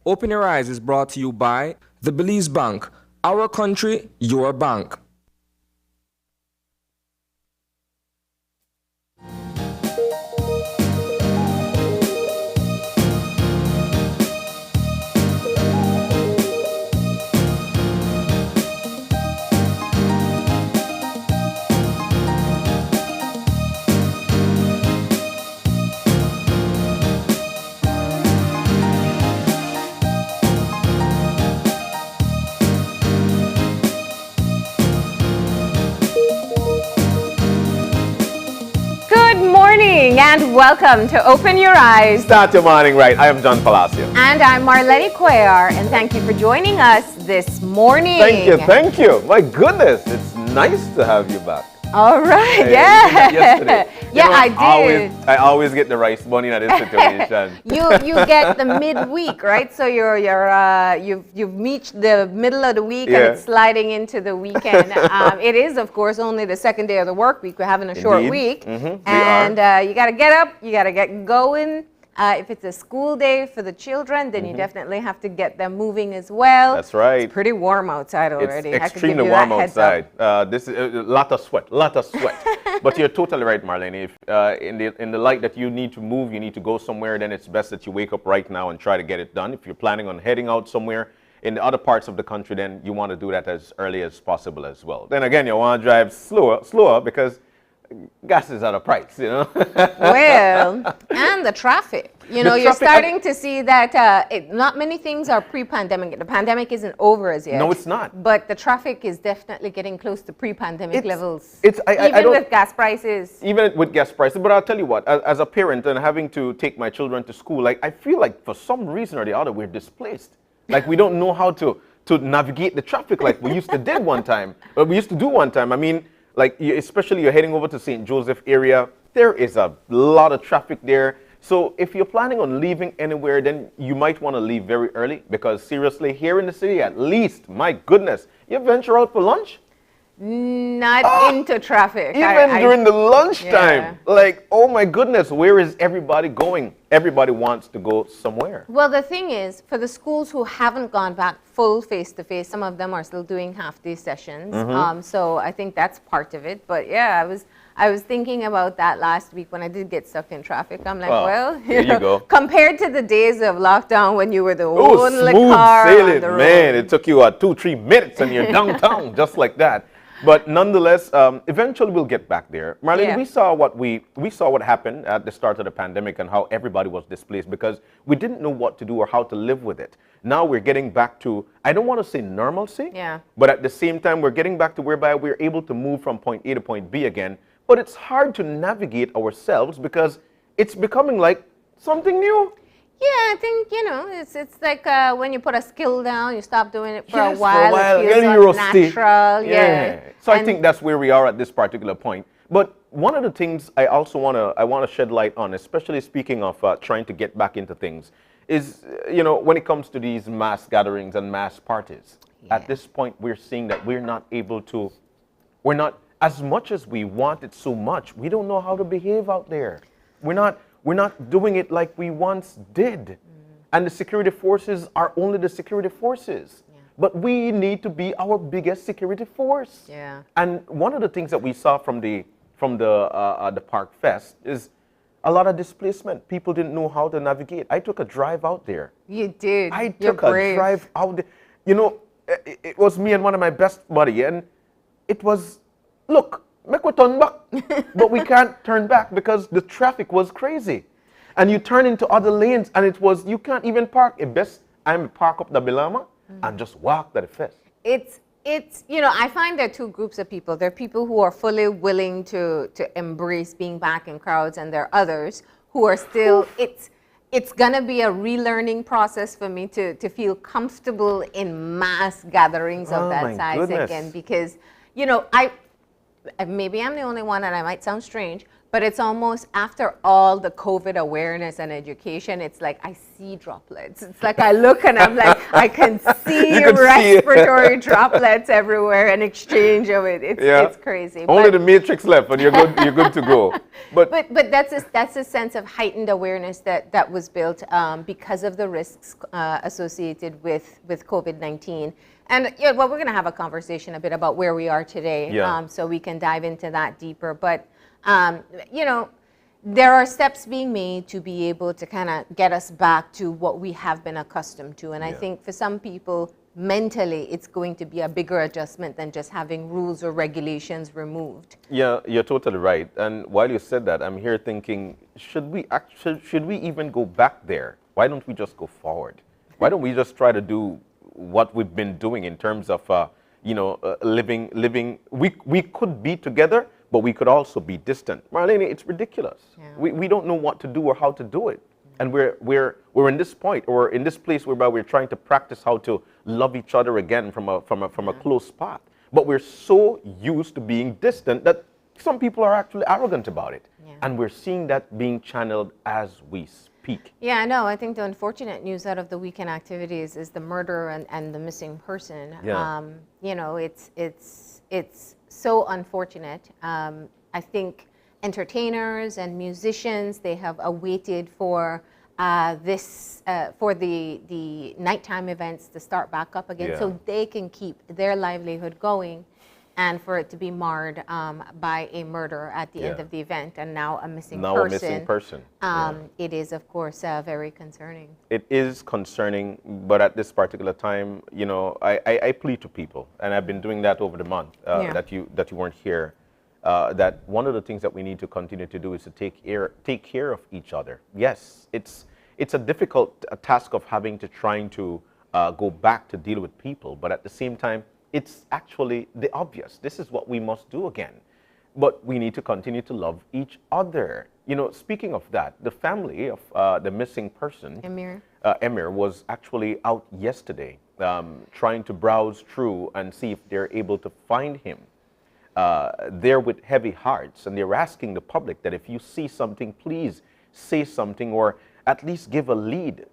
Open Your Eyes is brought to you by the Belize Bank. Our country, your bank. And welcome to Open Your Eyes. Start your morning right. I am John Palacio. And I'm Marlene Cuellar, and thank you for joining us this morning. Thank you. My goodness, it's nice to have you back. All right, hey, yeah. Yesterday. Yeah, I did. I always get the rice bunny in this situation. You get the midweek, right? So you've reached the middle of the week and it's sliding into the weekend. It is, of course, only the second day of the work week. We're having a short week, and you got to get up, you got to get going. If it's a school day for the children, then you definitely have to get them moving as well. That's right. It's pretty warm outside already. It's extremely warm outside. This is a lot of sweat. But you're totally right, Marlene. If in the light that you need to move, you need to go somewhere, then it's best that you wake up right now and try to get it done. If you're planning on heading out somewhere in the other parts of the country, then you want to do that as early as possible as well. Then again, you want to drive slower because gas is at a price, you know. Well, and the traffic. You're starting to see that not many things are pre-pandemic. The pandemic isn't over as yet. No, it's not. But the traffic is definitely getting close to pre-pandemic levels. Even with gas prices. Even with gas prices. But I'll tell you what, as a parent and having to take my children to school, I feel like for some reason or the other, we're displaced. Like we don't know how to navigate the traffic like we used to do one time. I mean, especially you're heading over to St. Joseph area, there is a lot of traffic there. So if you're planning on leaving anywhere, then you might want to leave very early because seriously, here in the city, at least, my goodness, you venture out for lunch? Not into traffic. Even during the lunchtime. Like, oh my goodness, where is everybody going? Everybody wants to go somewhere. Well, the thing is, for the schools who haven't gone back full face-to-face, some of them are still doing half-day sessions. So I think that's part of it. But yeah, I was thinking about that last week when I did get stuck in traffic. I'm like, you go. Compared to the days of lockdown when you were the only car sailing, on the road. Man, it took you 2-3 minutes and you're downtown just like that. But nonetheless, eventually we'll get back there. Marlene, we saw what happened at the start of the pandemic and how everybody was displaced because we didn't know what to do or how to live with it. Now we're getting back to, I don't want to say normalcy, but at the same time we're getting back to whereby we're able to move from point A to point B again. But it's hard to navigate ourselves because it's becoming like something new. Yeah, I think, it's like when you put a skill down, you stop doing it for a while. It feels unnatural. Yeah. So I think that's where we are at this particular point. But one of the things I also want to shed light on, especially speaking of trying to get back into things, is, when it comes to these mass gatherings and mass parties, at this point we're seeing that we're not, as much as we want it so much, we don't know how to behave out there. We're not doing it like we once did. And the security forces are only the security forces. But we need to be our biggest security force. And one of the things that we saw from the Park Fest is a lot of displacement. People didn't know how to navigate. I took a drive out there. You did. I took a drive out there. It was me and one of my best buddies, and it was, look, make we turn back, but we can't turn back because the traffic was crazy. And you turn into other lanes and you can't even park. I'm park up the Bilama and just walk to the fest. It's I find there are two groups of people. There are people who are fully willing to embrace being back in crowds, and there are others who are still, it's gonna be a relearning process for me to feel comfortable in mass gatherings of that size again, because maybe I'm the only one and I might sound strange, but it's almost after all the COVID awareness and education, it's like I see droplets. It's like I look and I'm like, I can see respiratory droplets everywhere and exchange of it. It's crazy. Only the matrix left and you're good to go. But that's a sense of heightened awareness that was built because of the risks associated with COVID-19. And well, we're going to have a conversation a bit about where we are today, so we can dive into that deeper. But there are steps being made to be able to kind of get us back to what we have been accustomed to. And I think for some people, mentally, it's going to be a bigger adjustment than just having rules or regulations removed. Yeah, you're totally right. And while you said that, I'm here thinking, should we even go back there? Why don't we just go forward? Why don't we just try to do what we've been doing in terms of, living? We could be together, but we could also be distant. Marlene, it's ridiculous. Yeah. We don't know what to do or how to do it. And we're in this point, or in this place whereby we're trying to practice how to love each other again from a close spot. But we're so used to being distant that some people are actually arrogant about it. Yeah. And we're seeing that being channeled as we speak. Yeah, I know. I think the unfortunate news out of the weekend activities is the murder and the missing person. Yeah. It's so unfortunate. I think entertainers and musicians, they have awaited for for the nighttime events to start back up again, so they can keep their livelihood going, and for it to be marred by a murder at the end of the event, and now a missing person. It is, of course, very concerning. It is concerning, but at this particular time, I plead to people, and I've been doing that over the month that you weren't here. That one of the things that we need to continue to do is to take care of each other. Yes, it's a difficult task of having to trying to go back to deal with people, but at the same time, it's actually the obvious. This is what we must do again. But we need to continue to love each other. Speaking of that, the family of the missing person, Emir, was actually out yesterday trying to browse through and see if they're able to find him. They're with heavy hearts, and they're asking the public that if you see something, please say something or at least give a lead.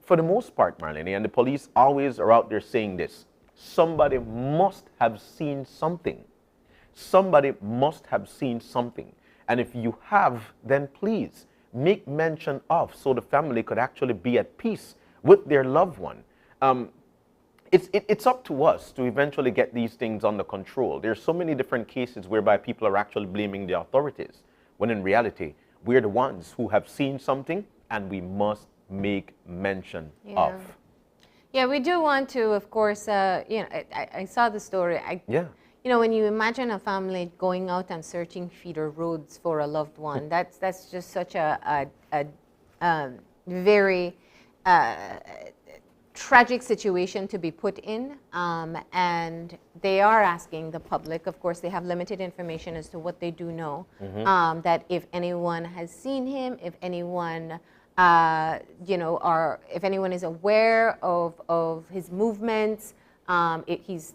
For the most part, Marlene, and the police always are out there saying this, somebody must have seen something. Somebody must have seen something. And if you have, then please make mention of, so the family could actually be at peace with their loved one. It's up to us to eventually get these things under control. There's so many different cases whereby people are actually blaming the authorities, when in reality, we're the ones who have seen something and we must make mention of. Yeah, we do want to, of course, I saw the story. When you imagine a family going out and searching feeder roads for a loved one, that's just such a very tragic situation to be put in, and they are asking the public, of course they have limited information as to what they do know, that if anyone has seen him, if anyone if anyone is aware of his movements, he's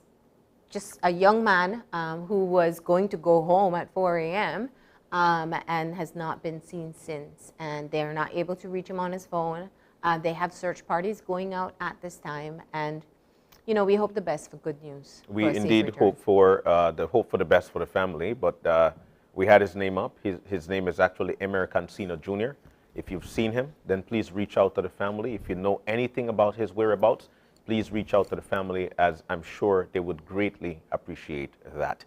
just a young man who was going to go home at 4 a.m. And has not been seen since, and they're not able to reach him on his phone. They have search parties going out at this time, and we hope the best for good news. We indeed hope for the best for the family, but we had his name up. His name is actually Emir Cancino Jr. If you've seen him, then please reach out to the family. If you know anything about his whereabouts, please reach out to the family, as I'm sure they would greatly appreciate that.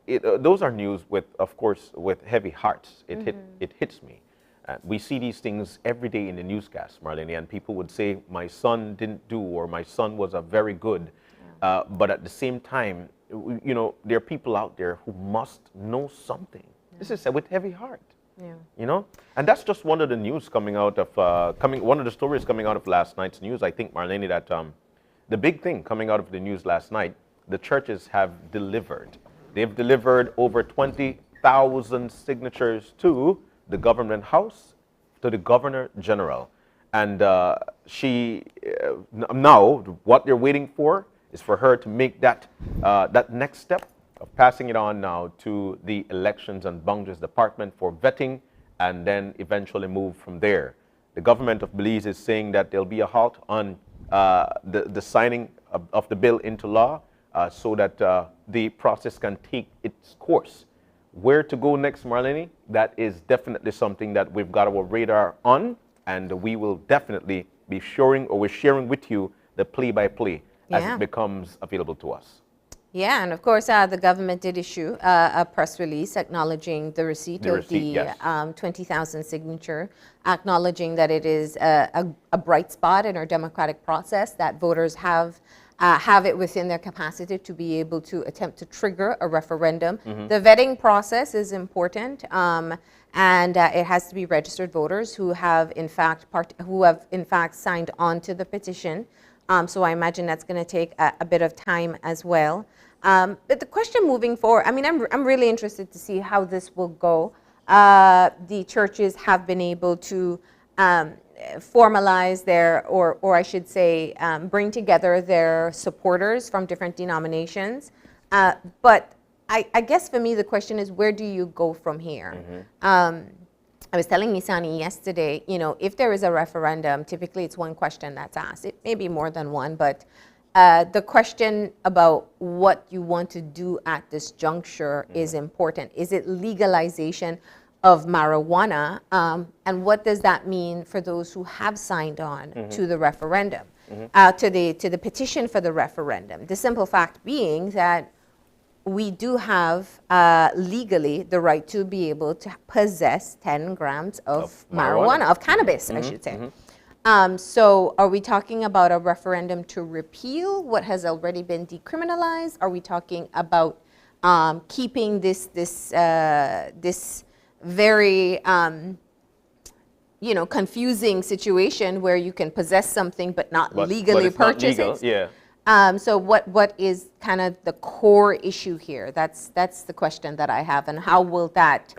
Those are news of course, with heavy hearts. It hits me. We see these things every day in the newscast, Marlene, and people would say, my son didn't do, or my son was a very good. But at the same time, there are people out there who must know something. This is with heavy heart. And that's just one of the news coming out of one of the stories coming out of last night's news. I think, Marlene, that the big thing coming out of the news last night, the churches have delivered. They've delivered over 20,000 signatures to the government house, to the Governor General, and now what they're waiting for is for her to make that next step of passing it on now to the Elections and Boundaries Department for vetting and then eventually move from there. The government of Belize is saying that there'll be a halt on the signing of the bill into law so that the process can take its course. Where to go next, Marlene? That is definitely something that we've got our radar on, and we will definitely be sharing with you the play-by-play as it becomes available to us. Yeah, and of course, the government did issue a press release acknowledging the receipt of the 20,000 signature, acknowledging that it is a bright spot in our democratic process, that voters have it within their capacity to be able to attempt to trigger a referendum. The vetting process is important, and it has to be registered voters who have in fact signed on to the petition. So I imagine that's going to take a bit of time as well. But the question moving forward, I mean, I'm really interested to see how this will go. The churches have been able to formalize their, or I should say, bring together their supporters from different denominations. But I guess for me, the question is, where do you go from here? I was telling Misani yesterday, you know, if there is a referendum, typically it's one question that's asked. It may be more than one, but the question about what you want to do at this juncture is important. Is it legalization of marijuana? And what does that mean for those who have signed on to the referendum, to the petition for the referendum? The simple fact being that we do have legally the right to be able to possess 10 grams of marijuana, of cannabis, I should say. So are we talking about a referendum to repeal what has already been decriminalized? Are we talking about keeping this very you know, confusing situation where you can possess something but not legally purchase it? Yeah. So what is kind of the core issue here? That's the question that I have, and how will that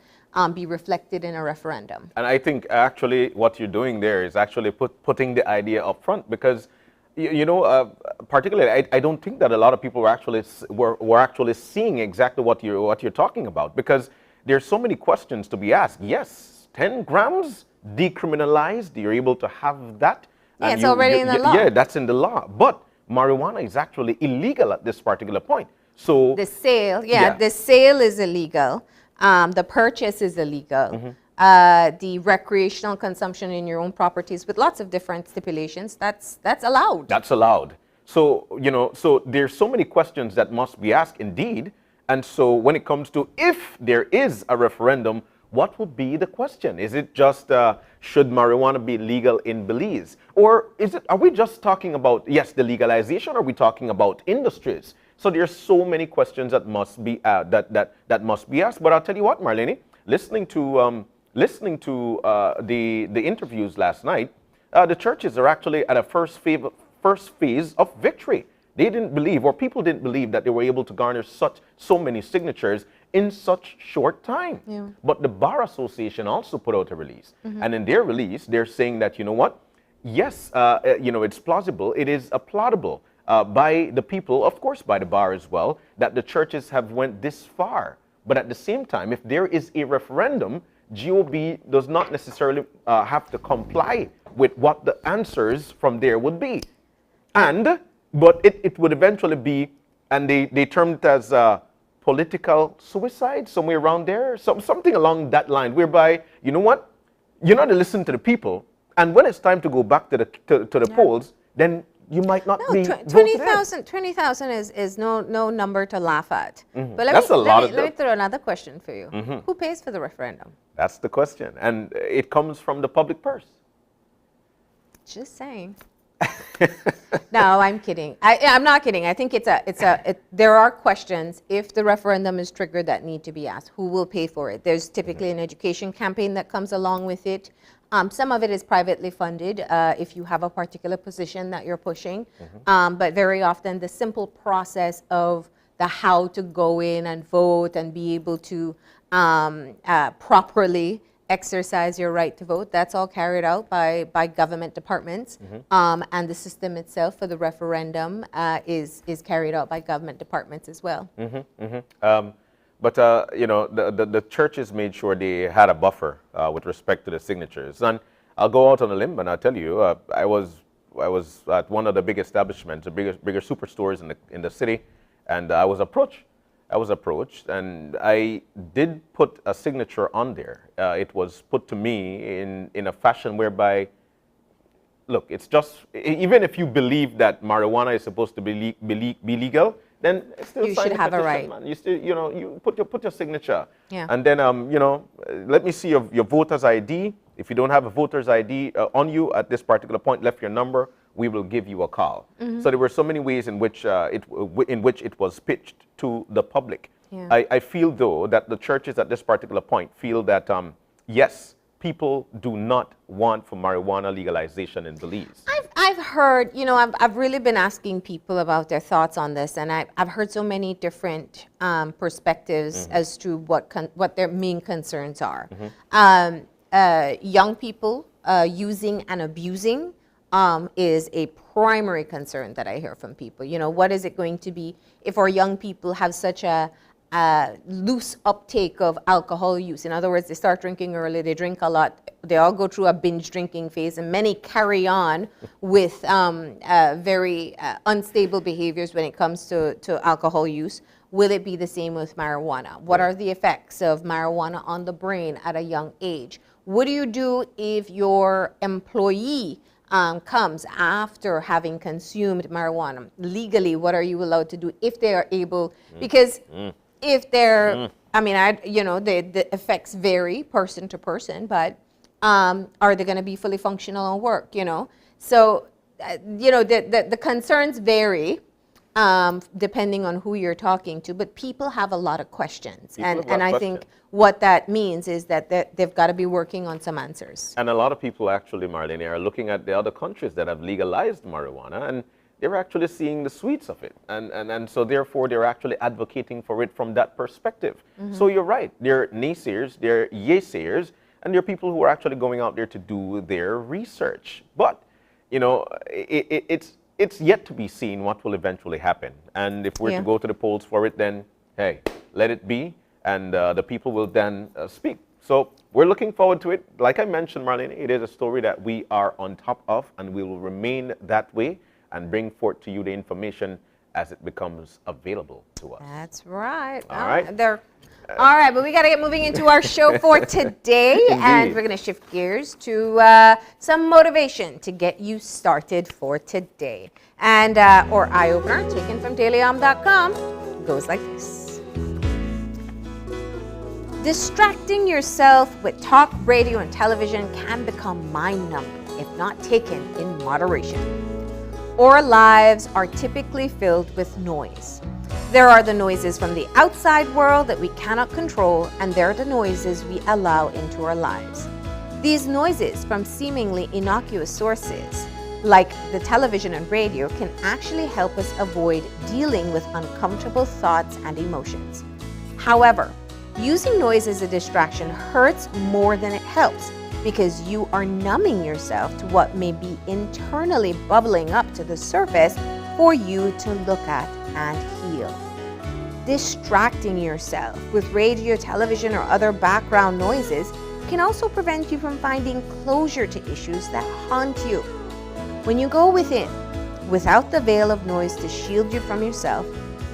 be reflected in a referendum? And I think actually what you're doing there is actually putting the idea up front, because you know, particularly I don't think that a lot of people were actually seeing exactly what you're talking about, because there's so many questions to be asked. Yes, 10 grams decriminalized, you're able to have that. Yeah, it's already in the law. Yeah, that's in the law. But marijuana is actually illegal at this particular point. So the sale, the sale is illegal. The purchase is illegal. The recreational consumption in your own properties with lots of different stipulations, that's allowed. That's allowed. So, you know, so there's so many questions that must be asked indeed. And so when it comes to if there is a referendum, what would be the question? Is it just should marijuana be legal in Belize? Or are we just talking about, yes, the legalization, or are we talking about industries? So there's so many questions that must be that must be asked. But I'll tell you what, Marlene, listening to the interviews last night, the churches are actually at a first phase of victory. They didn't believe, or people didn't believe, that they were able to garner so many signatures in such short time. Yeah. But the Bar Association also put out a release, and in their release, they're saying that, you know what, yes, you know, it's plausible, it is applaudable by the people, of course, by the bar as well, that the churches have went this far. But at the same time, if there is a referendum, GOB does not necessarily have to comply with what the answers from there would be. But it would eventually be, and they termed it as political suicide, somewhere around there, something along that line, whereby, you know what, you're not listening to the people, and when it's time to go back to the polls, then you might not be voted in. 20,000 is no number to laugh at. But let me throw another question for you. Who pays for the referendum? That's the question, and it comes from the public purse. Just saying. No, I'm kidding. I'm not kidding. I think there are questions, if the referendum is triggered, that need to be asked. Who will pay for it? There's typically an education campaign that comes along with it. Some of it is privately funded if you have a particular position that you're pushing. But very often the simple process of the how to go in and vote and be able to properly exercise your right to vote. That's all carried out by government departments. And the system itself for the referendum is carried out by government departments as well. But the churches made sure they had a buffer with respect to the signatures. And I'll go out on a limb and I'll tell you, I was at one of the big establishments, the bigger superstores in the city, and I was approached, and I did put a signature on there. It was put to me in a fashion whereby, look, it's just, even if you believe that marijuana is supposed to be legal, then still You sign should the have a petition, right. man. You still, you put your signature. Yeah. And then, let me see your voter's ID. If you don't have a voter's ID on you at this particular point, left your number, we will give you a call. So there were so many ways in which it was pitched to the public. Yeah. I feel, though, that the churches at this particular point feel that, yes, people do not want for marijuana legalization in Belize. I've heard, I've really been asking people about their thoughts on this, and I've heard so many different perspectives as to what their main concerns are. Young people using and abusing is a primary concern that I hear from people. What is it going to be if our young people have such a loose uptake of alcohol use? In other words, they start drinking early, they drink a lot, they all go through a binge drinking phase, and many carry on with very unstable behaviors when it comes to alcohol use. Will it be the same with marijuana? What are the effects of marijuana on the brain at a young age? What do you do if your employee comes after having consumed marijuana? Legally, what are you allowed to do if they are able? Because if they're, the effects vary person to person, but are they going to be fully functional on work? So, the concerns vary depending on who you're talking to, but people have a lot of questions. And I think what that means is that they've got to be working on some answers. And a lot of people actually, Marlene, are looking at the other countries that have legalized marijuana, and they're actually seeing the sweets of it. And so therefore they're actually advocating for it from that perspective. So you're right. There are naysayers, there are yaysayers, and there are people who are actually going out there to do their research. But, it's yet to be seen what will eventually happen. And if we're to go to the polls for it, then, hey, let it be, and the people will then speak. So we're looking forward to it. Like I mentioned, Marlene, it is a story that we are on top of, and we will remain that way and bring forth to you the information as it becomes available to us. That's right. All right. All right, but we got to get moving into our show for today. And we're going to shift gears to some motivation to get you started for today. And our eye-opener, taken from dailyom.com, goes like this. Distracting yourself with talk, radio, and television can become mind-numbing if not taken in moderation. Our lives are typically filled with noise. There are the noises from the outside world that we cannot control, and there are the noises we allow into our lives. These noises from seemingly innocuous sources, like the television and radio, can actually help us avoid dealing with uncomfortable thoughts and emotions. However, using noise as a distraction hurts more than it helps, because you are numbing yourself to what may be internally bubbling up to the surface for you to look at and heal. Distracting yourself with radio, television, or other background noises can also prevent you from finding closure to issues that haunt you. When you go within, without the veil of noise to shield you from yourself,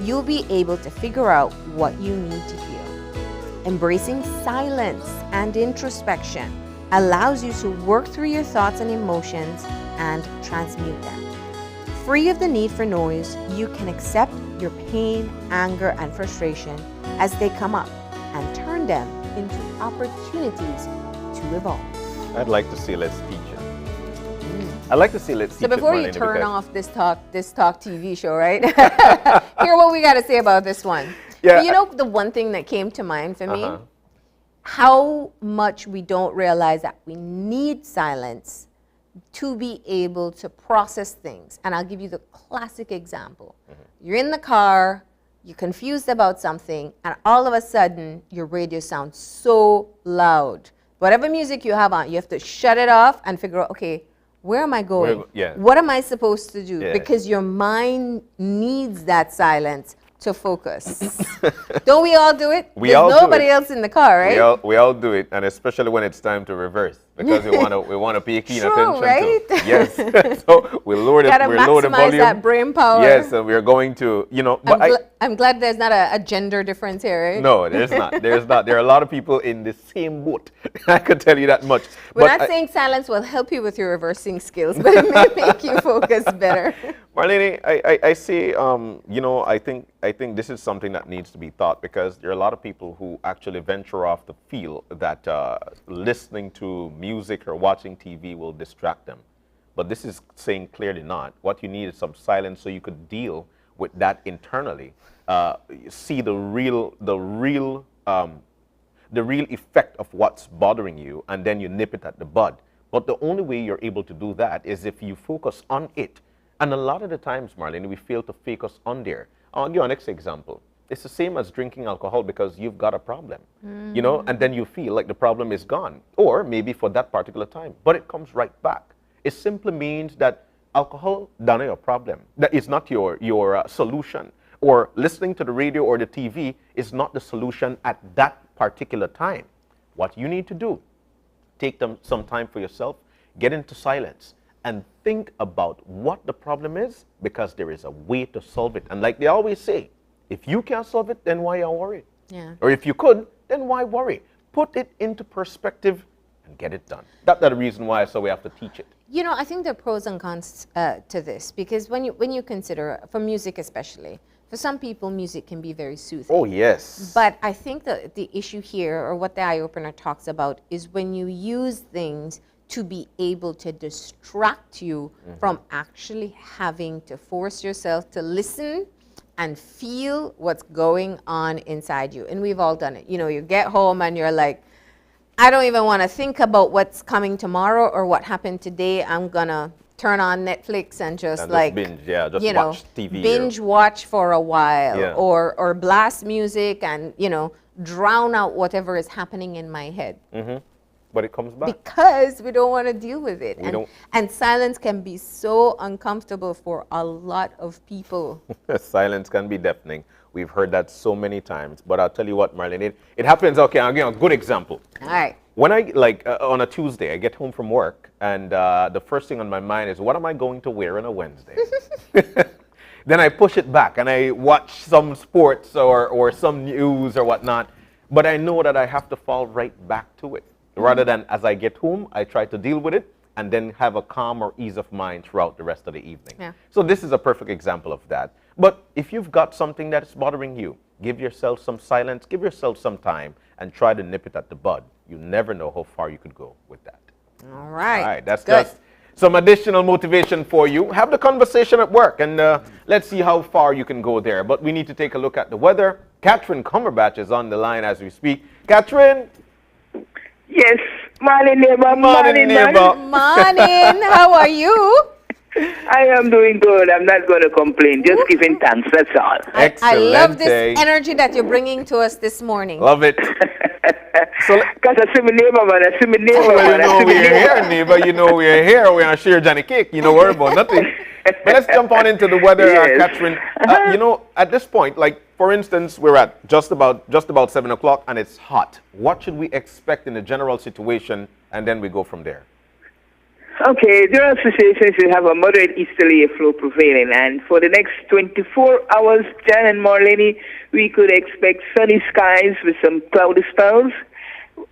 you'll be able to figure out what you need to heal. Embracing silence and introspection allows you to work through your thoughts and emotions and transmute them. Free of the need for noise, you can accept your pain, anger, and frustration as they come up and turn them into opportunities to evolve. I'd like to see Let's Teach It. I'd like to see Let's Teach It. So before Marlene, you turn off this talk TV show, right? Hear what we got to say about this one. Yeah. The one thing that came to mind for me, how much we don't realize that we need silence to be able to process things. And I'll give you the classic example. You're in the car, you're confused about something, and all of a sudden your radio sounds so loud whatever music you have on, you have to shut it off and figure out, okay, where am I going? Yeah. What am I supposed to do? Yeah. Because your mind needs that silence to focus. Don't we all do it? We There's all do nobody it. else in the car, right? We all do it, and especially when it's time to reverse, because we want to pay keen True, attention right? to. Yes. So we lower the Gotta lower the maximize volume. that brain power. Yes, and we're going to, but I'm glad there's not a gender difference here, right? no, there's not. There's not. There are a lot of people in the same boat. I can tell you that much. We're But not saying silence will help you with your reversing skills, but it may make you focus better. Marlene, I say, I think this is something that needs to be taught, because there are a lot of people who actually venture off the field that listening to music or watching TV will distract them. But this is saying clearly not. What you need is some silence so you could deal with that internally. See the real effect of what's bothering you, and then you nip it at the bud. But the only way you're able to do that is if you focus on it. And a lot of the times, Marlene, we fail to focus on there. I'll give you an next example. It's the same as drinking alcohol because you've got a problem, and then you feel like the problem is gone, or maybe for that particular time, but it comes right back. It simply means that alcohol done your problem. That is not your solution, or listening to the radio or the TV is not the solution at that particular time. What you need to do, take some time for yourself, get into silence, and think about what the problem is, because there is a way to solve it. And like they always say, if you can't solve it, then why you worry? Yeah. Or if you could, then why worry? Put it into perspective and get it done. That's the reason why we have to teach it. You know, I think there are pros and cons to this, because when you consider, for music especially, for some people music can be very soothing. Oh, yes. But I think the issue here, or what the eye opener talks about, is when you use things to be able to distract you from actually having to force yourself to listen and feel what's going on inside you. And we've all done it. You know, you get home and you're like, I don't even want to think about what's coming tomorrow or what happened today. I'm gonna turn on Netflix and just binge, just watch TV. Binge watch for a while, Yeah. or blast music and, drown out whatever is happening in my head. But it comes back. Because we don't want to deal with it. don't. And silence can be so uncomfortable for a lot of people. Silence can be deafening. We've heard that so many times. But I'll tell you what, Marlene, it happens. Okay, I'll give you a good example. All right. When I, on a Tuesday, I get home from work, and the first thing on my mind is, what am I going to wear on a Wednesday? Then I push it back, and I watch some sports or some news or whatnot. But I know that I have to fall right back to it. Rather than as I get home, I try to deal with it and then have a calm or ease of mind throughout the rest of the evening. Yeah. So this is a perfect example of that. But if you've got something that is bothering you, give yourself some silence, give yourself some time, and try to nip it at the bud. You never know how far you could go with that. All right. All right, that's Good. just some additional motivation for you. Have the conversation at work, and let's see how far you can go there. But we need to take a look at the weather. Catherine Cumberbatch is on the line as we speak. Catherine? Yes, morning neighbor, morning neighbor. Morning. How are you? I am doing good. I'm not going to complain. Just giving thanks. That's all. I love this Excelente. energy that you're bringing to us this morning. Love it. So, Because I see my neighbor, man. I see my neighbor, well, man. I see my we're neighbor. here, neighbor. We're here. We're on share Johnny Cake. You know, worry about nothing. But let's jump on into the weather, Yes. Catherine. At this point, like, for instance, we're at just about 7 o'clock, and it's hot. What should we expect in the general situation, and then we go from there? Okay, general situations, we have a moderate easterly flow prevailing, and for the next 24 hours, Jan and Marlene, we could expect sunny skies with some cloudy spells,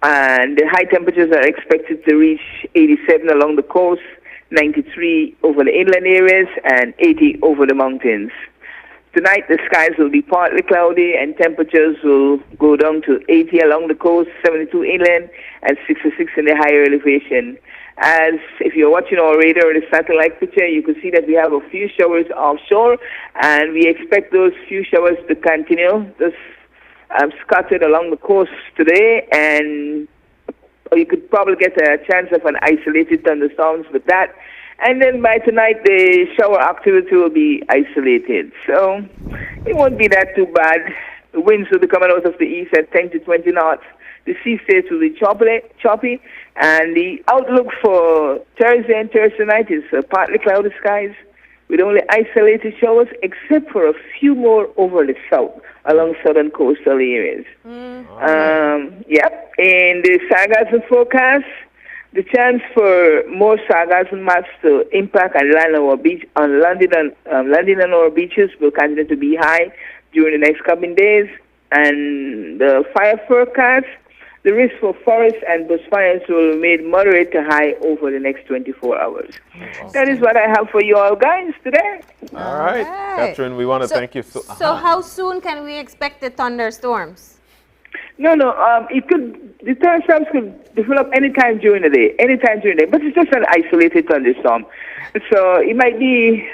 and the high temperatures are expected to reach 87 along the coast, 93 over the inland areas, and 80 over the mountains. Tonight, the skies will be partly cloudy, and temperatures will go down to 80 along the coast, 72 inland, and 66 in the higher elevation. As if you're watching our radar or the satellite picture, you can see that we have a few showers offshore, and we expect those few showers to continue, just scattered along the coast today, and you could probably get a chance of an isolated thunderstorms with that. And then by tonight, the shower activity will be isolated. So it won't be that too bad. The winds will be coming out of the east at 10 to 20 knots. The sea states will be choppy, and the outlook for Thursday and Thursday night is partly cloudy skies with only isolated showers, except for a few more over the south along southern coastal areas. Yep. In the sargassum forecast, the chance for more sargassum mass to impact and land on our beach, landing on our beaches will continue to be high during the next coming days. And the fire forecast, the risk for forest and bushfires will remain moderate to high over the next 24 hours. That is what I have for you all guys today. All right. Catherine, we want to thank you. So how soon can we expect the thunderstorms? No, the thunderstorms could develop anytime during the day, but it's just an isolated thunderstorm. So it might be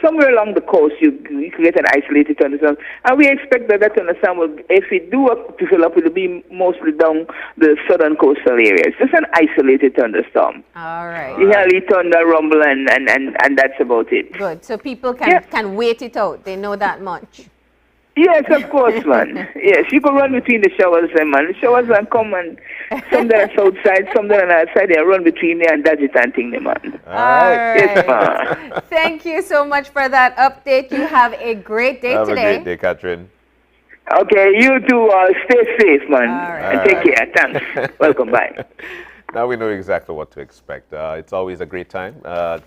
somewhere along the coast, you could get an isolated thunderstorm. And we expect that thunderstorm will, if it do develop, it will be mostly down the southern coastal areas. Just an isolated thunderstorm. All right. You hear thunder, rumble, and that's about it. Good. So people can wait it out. They know that much. Yes, of course, man. Yes, you can run between the showers, man. The showers will come and some that are outside, some that are outside. They run between there and dodge it and thing, man. All right. Yes, man. Thank you so much for that update. You have a great day today. Have a great day, Catherine. Okay, you too. Stay safe, man. All right. And take care. Thanks. Welcome. Bye. Now we know exactly what to expect. It's always a great time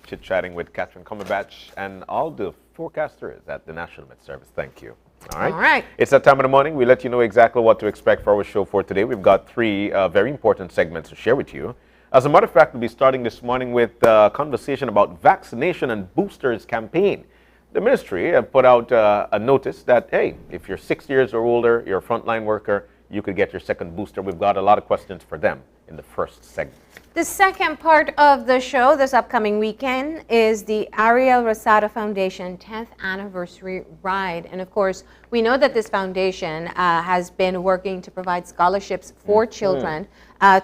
chit-chatting with Catherine Cumberbatch and all the forecasters at the National Met Service. Thank you. All right. It's that time of the morning. We let you know exactly what to expect for our show for today. We've got three very important segments to share with you. As a matter of fact, we'll be starting this morning with a conversation about vaccination and boosters campaign. The ministry put out a notice that, hey, if you're 6 years or older, you're a frontline worker, you could get your second booster. We've got a lot of questions for them in the first segment. The second part of the show this upcoming weekend is the Ariel Rosado Foundation 10th anniversary ride. And of course, we know that this foundation has been working to provide scholarships for children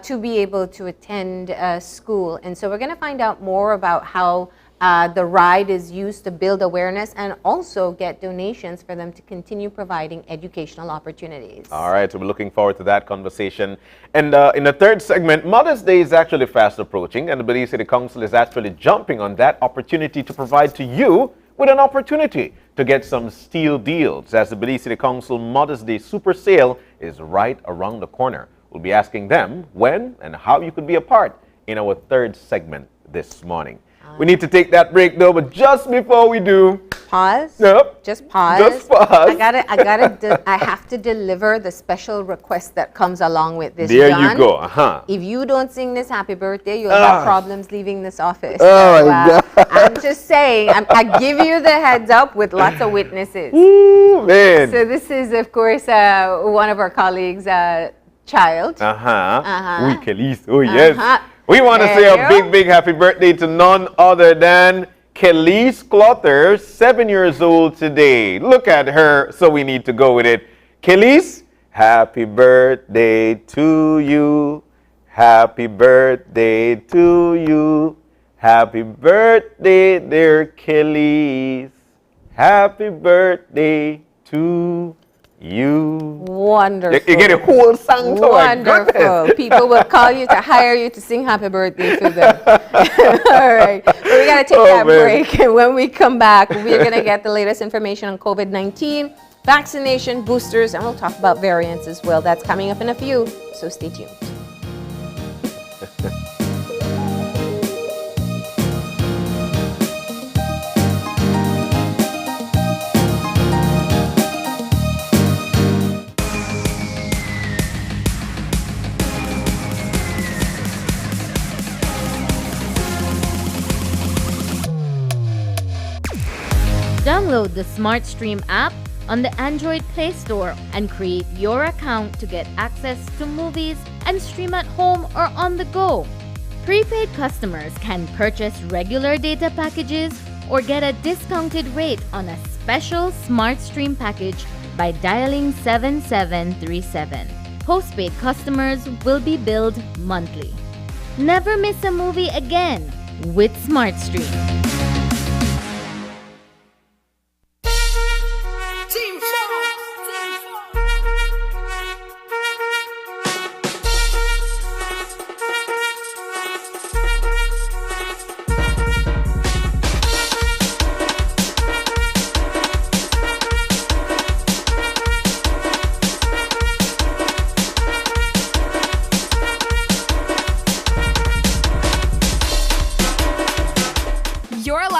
to be able to attend school. And so we're going to find out more about how the ride is used to build awareness and also get donations for them to continue providing educational opportunities. All right, so we're looking forward to that conversation. And in the third segment, Mother's Day is actually fast approaching, and the Belize City Council is actually jumping on that opportunity to provide to you with an opportunity to get some steal deals, as the Belize City Council Mother's Day Super Sale is right around the corner. We'll be asking them when and how you could be a part in our third segment this morning. We need to take that break though, but just before we do, pause. Yep. Just pause. Just pause. I have to deliver the special request that comes along with this. There John. you go. If you don't sing this happy birthday, you'll have problems leaving this office. Oh my God. I'm just saying, I give you the heads up with lots of witnesses. Ooh, man. So this is, of course, one of our colleagues' child. Oui, Kelly's. Oh, yes. We want to say a big happy birthday to none other than Kelly's Clotter, 7 years old today. Look at her, so we need to go with it. Kelly's, happy birthday to you. Happy birthday to you. Happy birthday, dear Kelly's. Happy birthday to you. Wonderful. You get a whole song. Wonderful. People will call you to hire you to sing happy birthday to them. All right. But we got to take that break. And when we come back, we're going to get the latest information on COVID-19, vaccination, boosters, and we'll talk about variants as well. That's coming up in a few, so stay tuned. Download the SmartStream app on the Android Play Store and create your account to get access to movies and stream at home or on the go. Prepaid customers can purchase regular data packages or get a discounted rate on a special SmartStream package by dialing 7737. Postpaid customers will be billed monthly. Never miss a movie again with SmartStream.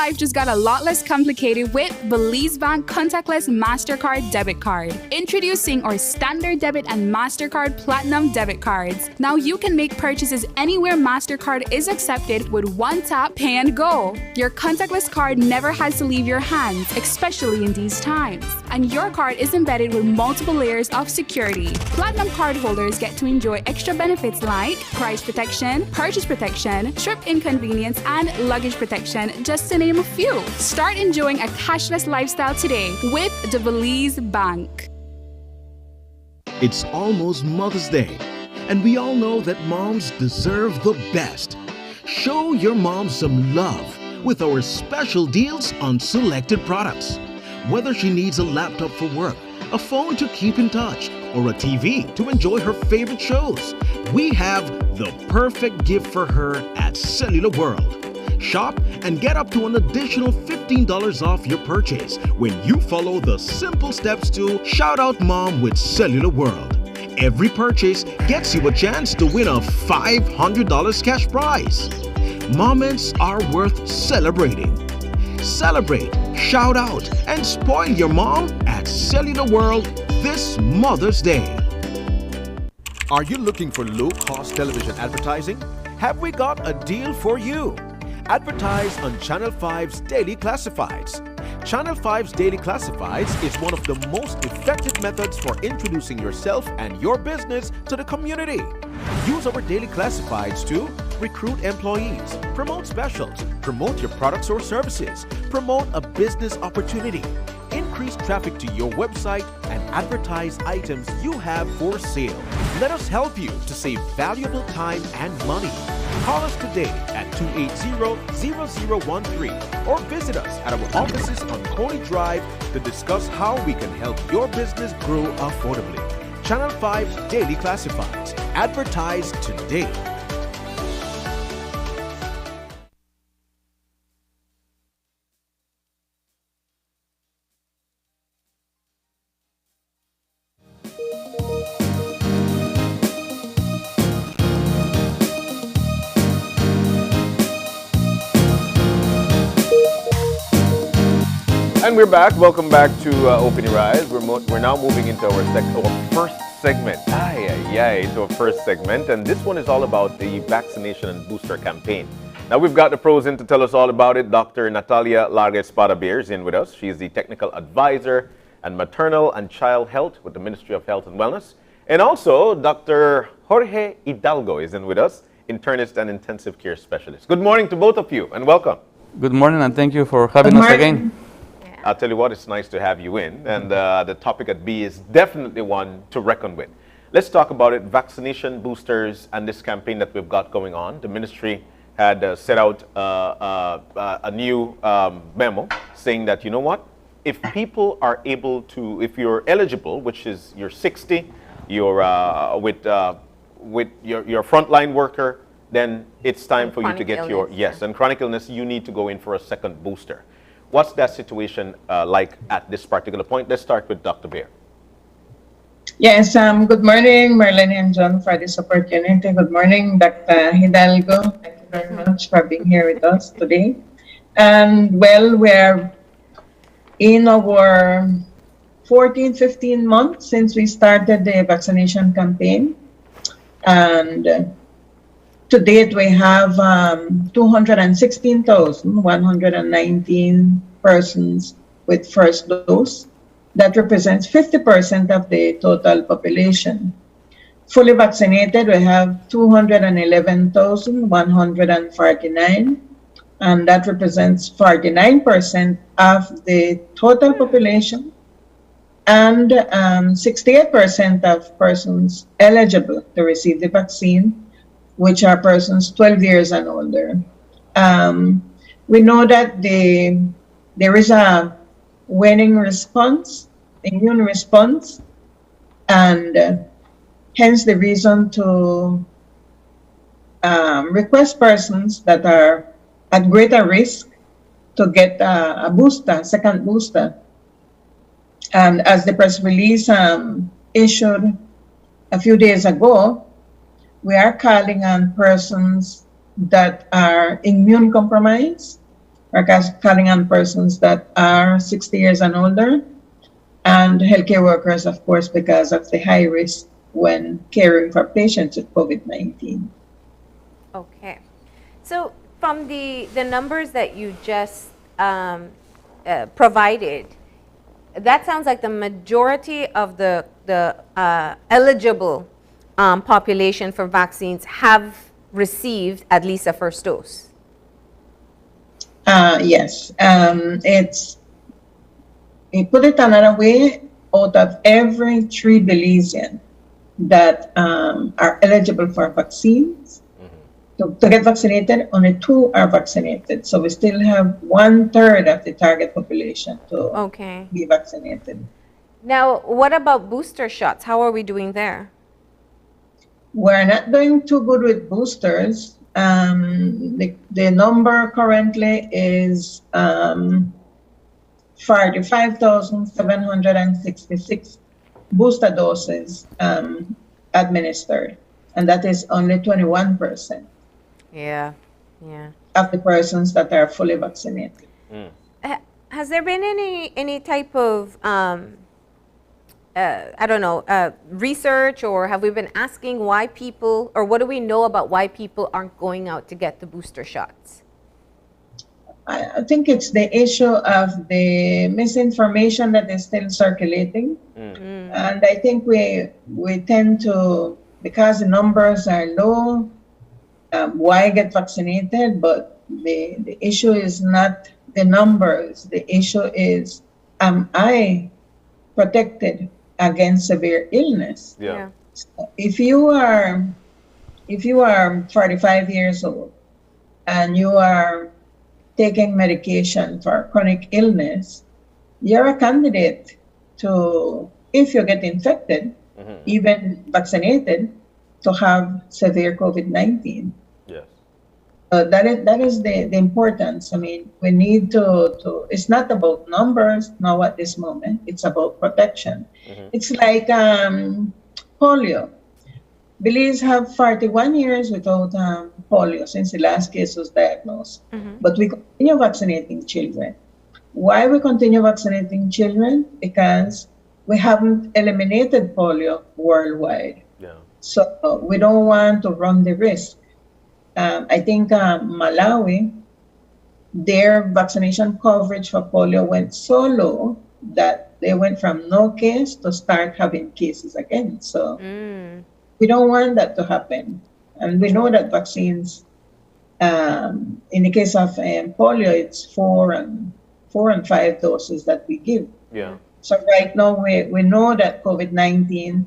life just got a lot less complicated with Belize Bank Contactless MasterCard Debit Card. Introducing our Standard Debit and MasterCard Platinum Debit Cards. Now you can make purchases anywhere MasterCard is accepted with one tap, pay and go. Your contactless card never has to leave your hands, especially in these times. And your card is embedded with multiple layers of security. Platinum cardholders get to enjoy extra benefits like price protection, purchase protection, trip inconvenience, and luggage protection, just to name a few. Start enjoying a cashless lifestyle today with the Belize Bank. It's almost Mother's Day, and we all know that moms deserve the best. Show your mom some love with our special deals on selected products. Whether she needs a laptop for work, a phone to keep in touch, or a TV to enjoy her favorite shows, we have the perfect gift for her at Cellular World. Shop and get up to an additional $15 off your purchase when you follow the simple steps to shout out mom with Cellular World. Every purchase gets you a chance to win a $500 cash prize. Moments are worth celebrating. Celebrate, shout out, and spoil your mom at Cellular World this Mother's Day. Are you looking for low-cost television advertising? Have we got a deal for you? Advertise on Channel 5's Daily Classifieds. Channel 5's Daily Classifieds is one of the most effective methods for introducing yourself and your business to the community. Use our Daily Classifieds to recruit employees, promote specials, promote your products or services, promote a business opportunity, increase traffic to your website, and advertise items you have for sale. Let us help you to save valuable time and money. Call us today at 280-0013 or visit us at our offices on Coney Drive to discuss how we can help your business grow affordably. Channel 5 Daily Classifieds. Advertise today. And we're back. Welcome back to Open Your Eyes. We're now moving into our first segment. Into our first segment. And this one is all about the vaccination and booster campaign. Now we've got the pros in to tell us all about it. Dr. Natalia Larga-Espada-Beer is in with us. She is the Technical Advisor and Maternal and Child Health with the Ministry of Health and Wellness. And also Dr. Jorge Hidalgo is in with us, Internist and Intensive Care Specialist. Good morning to both of you and welcome. Good morning and thank you for having us again. I'll tell you what, it's nice to have you in. And the topic at B is definitely one to reckon with. Let's talk about it, vaccination, boosters, and this campaign that we've got going on. The ministry had set out a new memo saying that, you know what, if people are able to, if you're eligible, which is you're 60, you're with your frontline worker, then it's time for you to get your, and chronic illness, you need to go in for a second booster. What's that situation like at this particular point? Let's start with Dr. Beer. Yes, good morning, Marlene and John, for this opportunity. Good morning, Dr. Hidalgo. Thank you very much for being here with us today. And well, we're in our 14, 15 months since we started the vaccination campaign. And to date, we have 216,119 persons with first dose. That represents 50% of the total population. Fully vaccinated, we have 211,149, and that represents 49% of the total population, and 68% of persons eligible to receive the vaccine, which are persons 12 years and older. We know that there is a waning response, immune response, and hence the reason to request persons that are at greater risk to get a booster, second booster. And as the press release issued a few days ago, we are calling on persons that are immune compromised, calling on persons that are 60 years and older, and healthcare workers, of course, because of the high risk when caring for patients with COVID-19. Okay. So from the numbers that you just provided, that sounds like the majority of the eligible population for vaccines have received at least a first dose. Yes, put it another way, out of every 3 Belizean that are eligible for vaccines, to get vaccinated, only 2 are vaccinated. So we still have 1/3 of the target population to be vaccinated. Now, what about booster shots? How are we doing there? We're not doing too good with boosters. The number currently is 45,766 booster doses administered, and that is only 21%. Yeah. Of the persons that are fully vaccinated. Has there been any type of research, or have we been asking why people, or what do we know about why people aren't going out to get the booster shots? I think it's the issue of the misinformation that is still circulating. And I think we tend to, because the numbers are low, why get vaccinated? But the issue is not the numbers. The issue is, am I protected against severe illness? Yeah. So if you are 45 years old and you are taking medication for chronic illness, you're a candidate to, if you get infected, even vaccinated, to have severe COVID-19. Yes. That is the importance. I mean, we need to it's not about numbers now at this moment, it's about protection. It's like polio. Belize have 41 years without polio since the last case was diagnosed. But we continue vaccinating children. Why we continue vaccinating children? Because we haven't eliminated polio worldwide. Yeah. So we don't want to run the risk. I think Malawi, their vaccination coverage for polio went so low that they went from no case to start having cases again. So we don't want that to happen. And we know that vaccines, in the case of polio, it's 4 and 5 doses that we give. Yeah. So right now we know that COVID-19,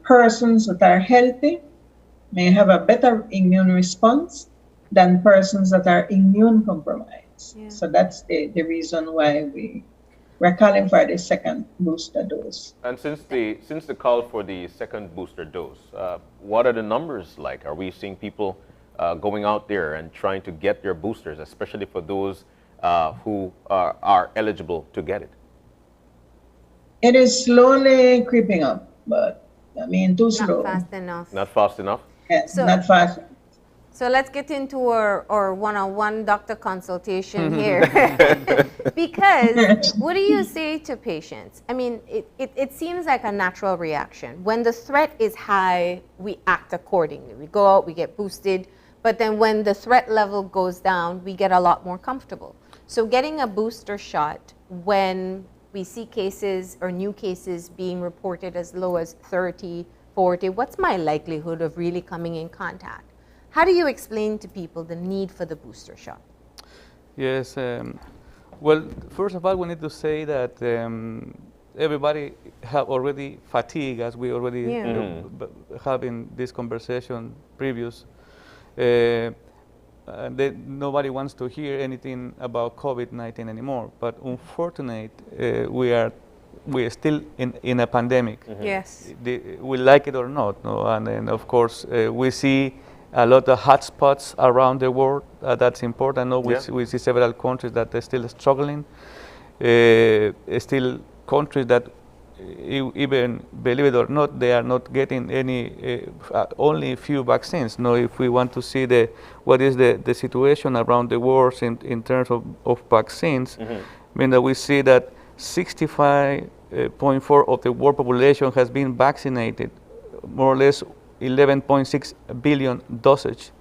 persons that are healthy may have a better immune response than persons that are immune compromised. Yeah. So that's the reason why we're calling for the second booster dose. And since the call for the second booster dose, what are the numbers like? Are we seeing people going out there and trying to get their boosters, especially for those who are eligible to get it? It is slowly creeping up, but I mean, too slow. Not fast enough. Not fast enough? Yes, not fast. So let's get into our one-on-one doctor consultation here. Because what do you say to patients? I mean, it seems like a natural reaction. When the threat is high, we act accordingly. We go out, we get boosted. But then when the threat level goes down, we get a lot more comfortable. So getting a booster shot when we see cases or new cases being reported as low as 30, 40, what's my likelihood of really coming in contact? How do you explain to people the need for the booster shot? Yes, well, first of all, we need to say that everybody have already fatigue, as we already have in this conversation previous. Nobody wants to hear anything about COVID-19 anymore, but unfortunately, we are still in a pandemic. Yes. We like it or not, no? And then of course we see a lot of hotspots around the world. That's important. No, we see several countries that are still struggling. Still countries that even believe it or not, they are not getting any, only a few vaccines. No, if we want to see what is the situation around the world in terms of vaccines, I mean that we see that 65.4 of the world population has been vaccinated, more or less 11.6 billion dosage,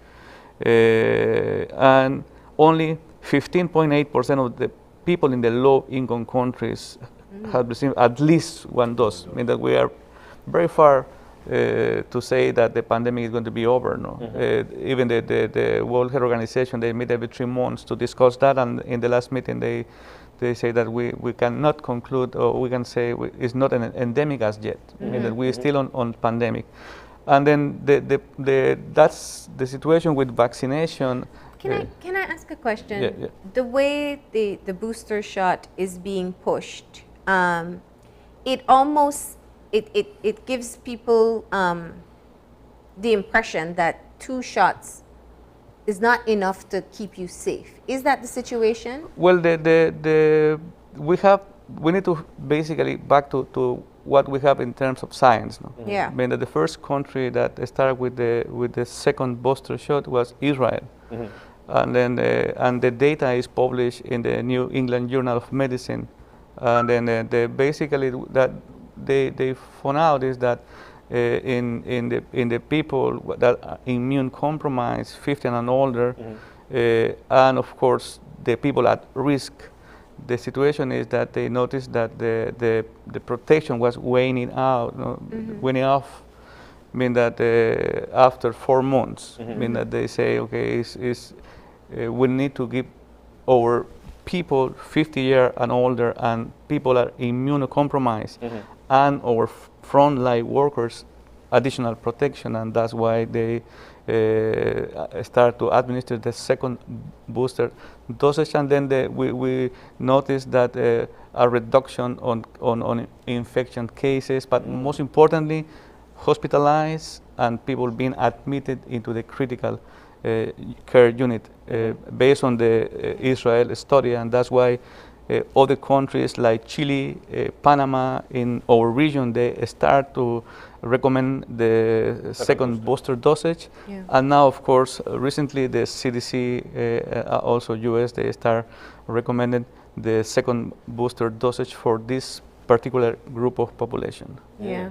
and only 15.8% of the people in the low-income countries have received at least one dose. I mean that we are very far to say that the pandemic is going to be over. No, even the World Health Organization, they meet every 3 months to discuss that, and in the last meeting they say that we cannot conclude, or we can say it's not an endemic as yet. I mean that we're still on pandemic, and then that's the situation with vaccination. Can I ask a question? Yeah. The way the booster shot is being pushed, it almost it gives people the impression that 2 shots is not enough to keep you safe. Is that the situation? Well, we need to basically back to what we have in terms of science. No? Yeah. I mean that the first country that started with the second booster shot was Israel. And then the data is published in the New England Journal of Medicine, and then basically that they found out is that in the people that are immune compromised, 50 and older, and of course the people at risk, the situation is that they noticed that the protection was waning out, waning off. I mean that after 4 months, I mean that they say, okay, we need to give our people 50 years and older and people are immunocompromised and our frontline workers additional protection, and that's why they start to administer the second booster dosage, and then we noticed that a reduction on infection cases, but most importantly, hospitalized and people being admitted into the critical care unit based on the Israel study, and that's why other countries like Chile, Panama in our region, they start to recommend the second booster dosage. Yeah. And now, of course, recently the CDC, also US, they start recommending the second booster dosage for this particular group of population. Yeah.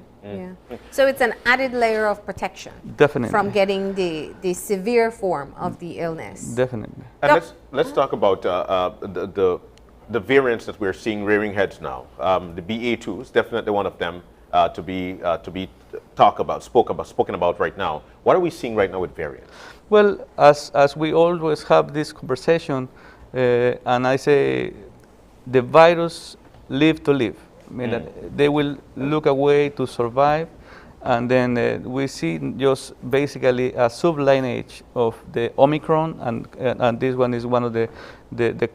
So it's an added layer of protection. Definitely. From getting the severe form of the illness. Definitely. And let's talk about the variants that we're seeing rearing heads now. The BA2 is definitely one of them to be spoken about right now. What are we seeing right now with variants? Well, as we always have this conversation, and I say the virus live to live. I mean that they will look a way to survive, and then we see just basically a sublineage of the Omicron, and this one is one of the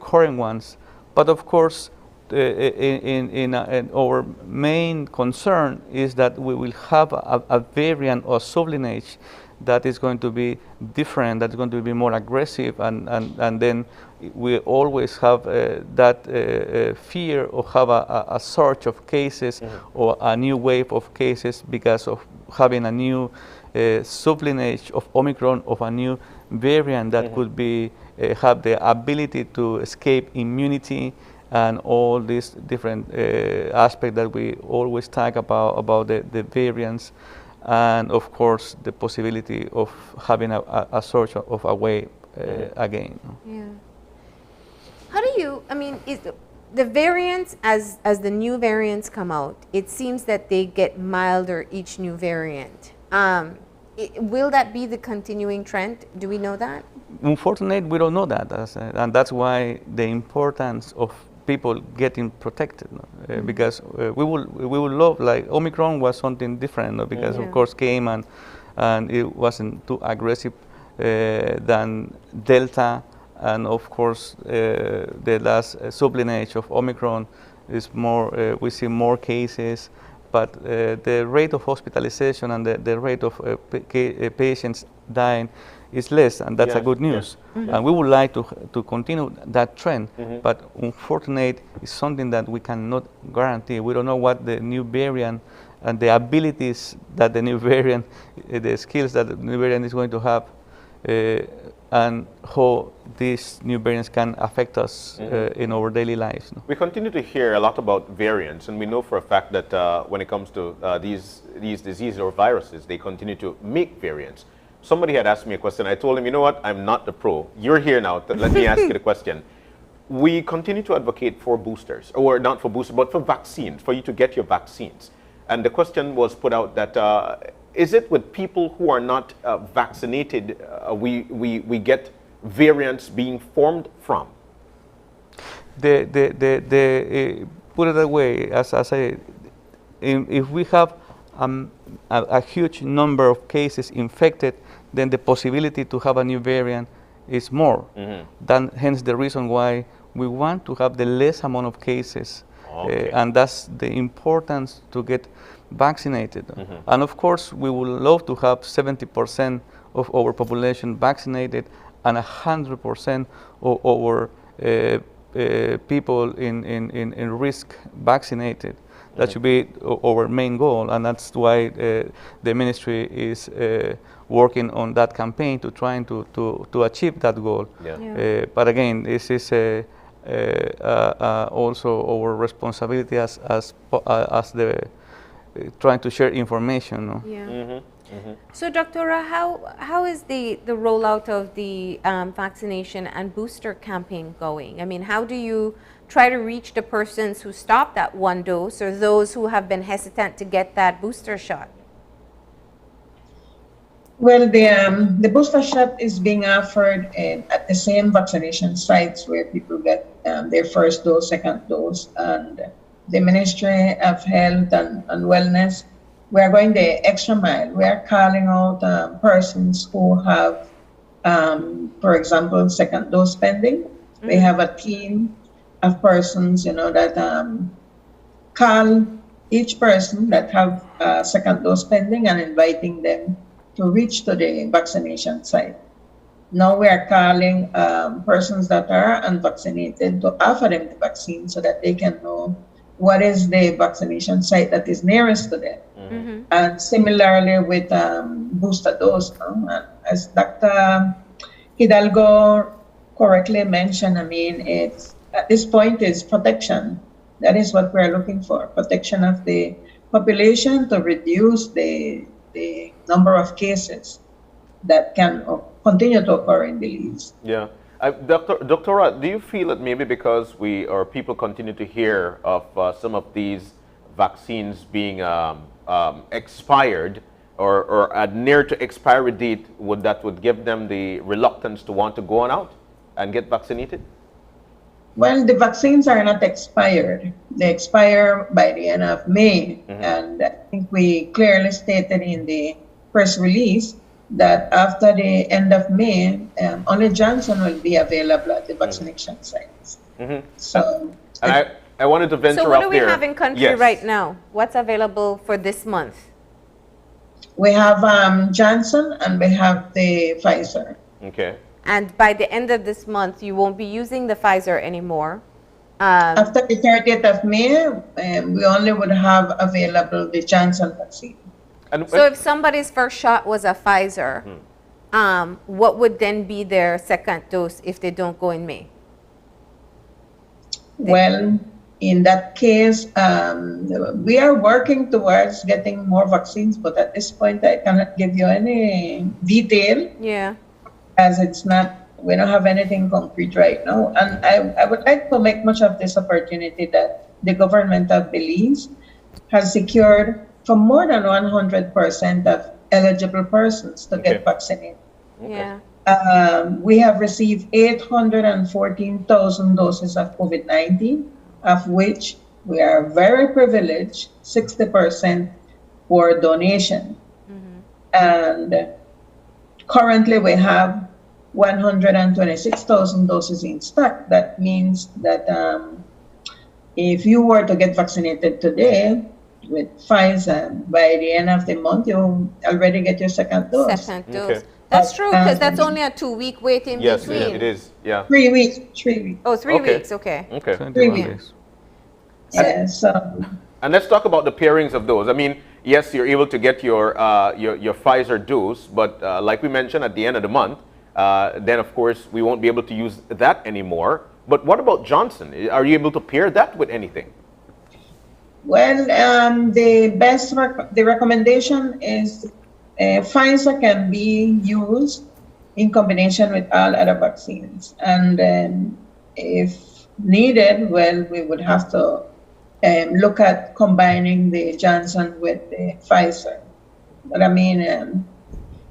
current ones. But of course, in our main concern is that we will have a variant or sublineage that is going to be different, that's going to be more aggressive, and then we always have that fear of have a surge of cases or a new wave of cases because of having a new sublineage of Omicron, of a new variant that could be have the ability to escape immunity and all these different aspects that we always talk about the variants, and of course the possibility of having a sort of a wave again. Yeah. How do you, I mean, is the variants, as the new variants come out, it seems that they get milder each new variant. Will that be the continuing trend? Do we know that? Unfortunately, we don't know that, and that's why the importance of people getting protected, because we will love, like Omicron was something different, because of course came and it wasn't too aggressive than Delta, and of course the last sublineage of Omicron is more, we see more cases, but the rate of hospitalization and the rate of patients dying is less, and that's a good news. And we would like to continue that trend, but unfortunately, it's something that we cannot guarantee. We don't know what the new variant and the abilities that the new variant, the skills that the new variant is going to have, and how these new variants can affect us in our daily lives. We continue to hear a lot about variants, and we know for a fact that when it comes to these diseases or viruses, they continue to make variants. Somebody had asked me a question. I told him, you know what, I'm not the pro. You're here now. Let me ask you the question. We continue to advocate for boosters, or not for boosters, but for vaccines, for you to get your vaccines. And the question was put out that is it with people who are not vaccinated, we get variants being formed from? Put it that way, as I say, if we have a huge number of cases infected, then the possibility to have a new variant is more. Hence the reason why we want to have the less amount of cases. And that's the importance to get vaccinated. And of course, we would love to have 70% of our population vaccinated and 100% of our people in risk vaccinated. That should be our main goal, and that's why the ministry is working on that campaign to trying to achieve that goal. But again, this is also our responsibility as the trying to share information. No? So, Dr. how is the rollout of the vaccination and booster campaign going? I mean, how do you try to reach the persons who stopped at one dose or those who have been hesitant to get that booster shot? Well, the booster shot is being offered at the same vaccination sites where people get their first dose, second dose, and the Ministry of Health and Wellness, we are going the extra mile. We are calling out persons who have, for example, second dose pending. We have a team of persons, that call each person that have second dose pending and inviting them to reach to the vaccination site. Now we are calling persons that are unvaccinated to offer them the vaccine so that they can know what is the vaccination site that is nearest to them. And similarly with booster dose, as Dr. Hidalgo correctly mentioned, I mean, it's at this point is protection. That is what we're looking for, protection of the population to reduce the number of cases that can continue to occur in the leaves. Doctora, do you feel that maybe because people continue to hear of some of these vaccines being expired or near to expiry date, that would give them the reluctance to want to go on out and get vaccinated? Well, the vaccines are not expired. They expire by the end of May. And I think we clearly stated in the press release that after the end of May, only Johnson will be available at the vaccination sites. So, and I wanted to venture up there. So what do we have in country right now? What's available for this month? We have Johnson and we have the Pfizer. Okay. And by the end of this month, you won't be using the Pfizer anymore. After the 30th of May, we only would have available the Johnson vaccine. So if somebody's first shot was a Pfizer, what would then be their second dose if they don't go in May? Well, in that case, we are working towards getting more vaccines, but at this point, I cannot give you any detail. As it's not, we don't have anything concrete right now. And I would like to make much of this opportunity that the government of Belize has secured for more than 100% of eligible persons to get vaccinated. We have received 814,000 doses of COVID-19, of which we are very privileged, 60% for donation. And currently we have 126,000 doses in stock. That means that if you were to get vaccinated today, with Pfizer, by the end of the month, you already get your second dose. Second dose. That's true, because that's only a 2-week wait in Yes, between. it is. Yeah. 3 weeks. 3 weeks. Oh, 3 weeks, okay. Okay. 21 weeks. days. Yeah. So And let's talk about the pairings of those. I mean, yes, you're able to get your Pfizer dose, but like we mentioned, at the end of the month, then of course we won't be able to use that anymore. But what about Johnson? Are you able to pair that with anything? well, the recommendation is Pfizer can be used in combination with all other vaccines, and if needed, well, we would have to look at combining the Johnson with the Pfizer. But I mean,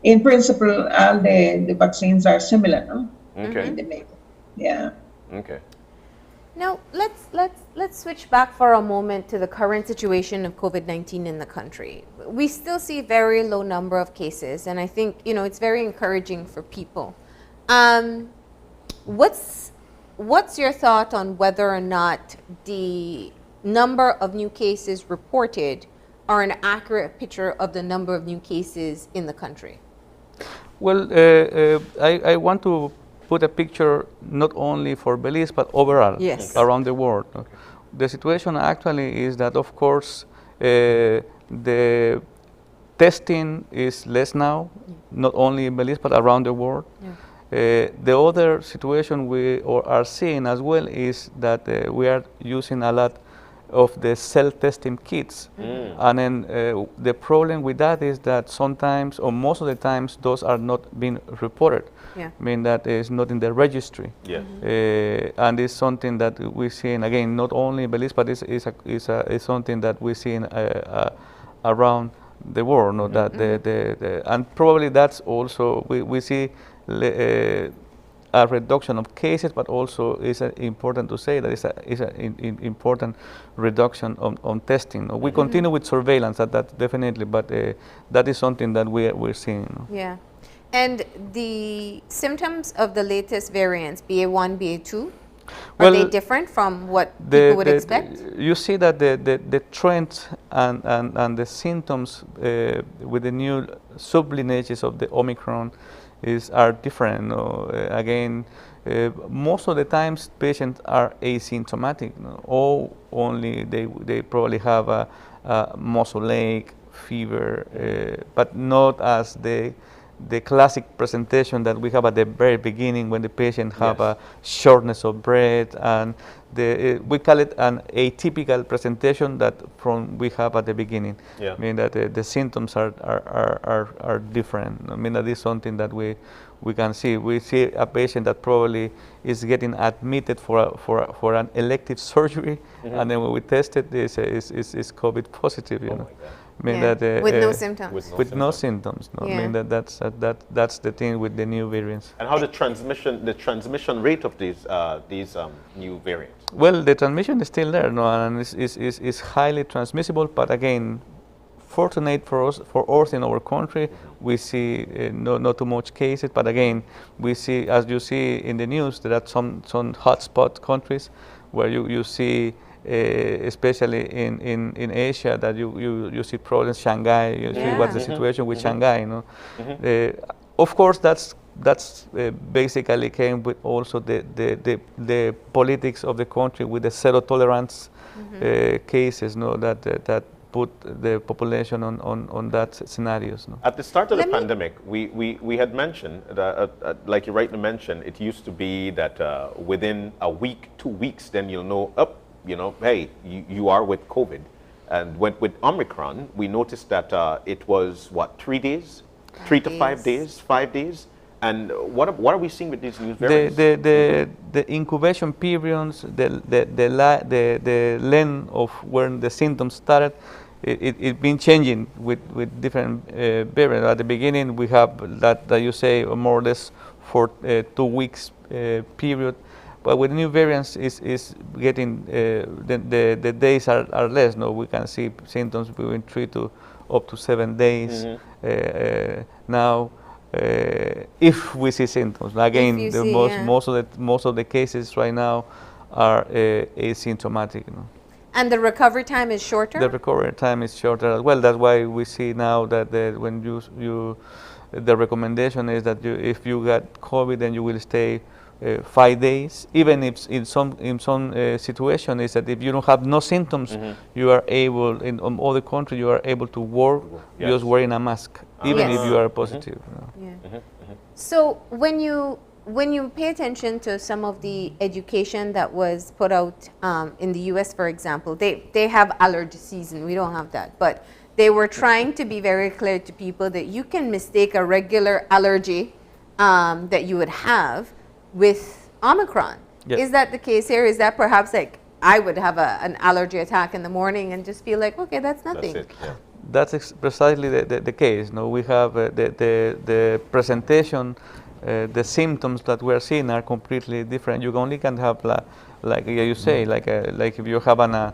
in principle, all the vaccines are similar, no? Okay. In the makeup. Yeah. Okay. Now, let's switch back for a moment to the current situation of COVID-19 in the country. We still see very low number of cases, and I think, you know, it's very encouraging for people. What's your thought on whether or not the number of new cases reported are an accurate picture of the number of new cases in the country? Well, I want to put a picture not only for Belize but overall around the world. The situation actually is that, of course, the testing is less now, not only in Belize but around the world. The other situation we are seeing as well is that we are using a lot of the self-testing kits. And then the problem with that is that sometimes, or most of the times, those are not being reported. I mean, that is not in the registry. And it's something that we see, again, not only in Belize, but it's something that we see around the world. No? That and probably that's also, we see a reduction of cases, but also it's important to say that it's an important reduction on testing. We continue with surveillance, that definitely, but that is something that we're seeing. Yeah. And the symptoms of the latest variants, BA1, BA2, are they different from what people would expect? You see that the trend and the symptoms with the new sublineages of the Omicron are different. Again, most of the times patients are asymptomatic, or only they probably have a muscle ache, fever, but not as the classic presentation that we have at the very beginning when the patient have a shortness of breath, and we call it an atypical presentation that we have at the beginning. I mean that the symptoms are different. I mean that is something that we can see. We see a patient that probably is getting admitted for an elective surgery, and then when we test it, is COVID positive. You know. I mean that, with no symptoms. With no symptoms. No? I mean that's the thing with the new variants. And how the transmission rate of these new variants? Well, the transmission is still there, no, and is highly transmissible. But again, fortunate for us in our country, we see not too much cases. But again, we see, as you see in the news, there are some hotspot countries where you see. Especially in Asia, that you see problems. Shanghai, you see what's the situation with Shanghai. You know, of course, that's basically came with also the politics of the country with the zero tolerance cases. No, that put the population on that scenarios. No? At the start of the pandemic, we had mentioned that, like you rightly mentioned, it used to be that within a week, 2 weeks, then you'll know you know, hey, you are with COVID. And with Omicron, we noticed that it was, 3 days? 3 to 5 days, 5 days? And what are we seeing with these new variants? The incubation periods, the length of when the symptoms started, it's been changing with different variants. At the beginning, we have that you say more or less for 2 weeks period. But with new variants, is getting the days are less. No, we can see symptoms between 3 to up to 7 days now. If we see symptoms, again, most most of the cases right now are asymptomatic. You know. And the recovery time is shorter? The recovery time is shorter as well. That's why we see now that when the recommendation is that if you got COVID, then you will stay 5 days. Even if in some situation is that if you don't have no symptoms, you are able in other countries you are able to work just wearing a mask, even if you are positive. So when you pay attention to some of the education that was put out in the U.S., for example, they have allergy season. We don't have that, but they were trying to be very clear to people that you can mistake a regular allergy that you would have with Omicron. Yes. Is that the case here? Is that perhaps like I would have an allergy attack in the morning and just feel like, okay, that's nothing? That's it, yeah. That's precisely the case. No, we have the presentation, the symptoms that we are seeing are completely different. You only can have like you say, like if you have an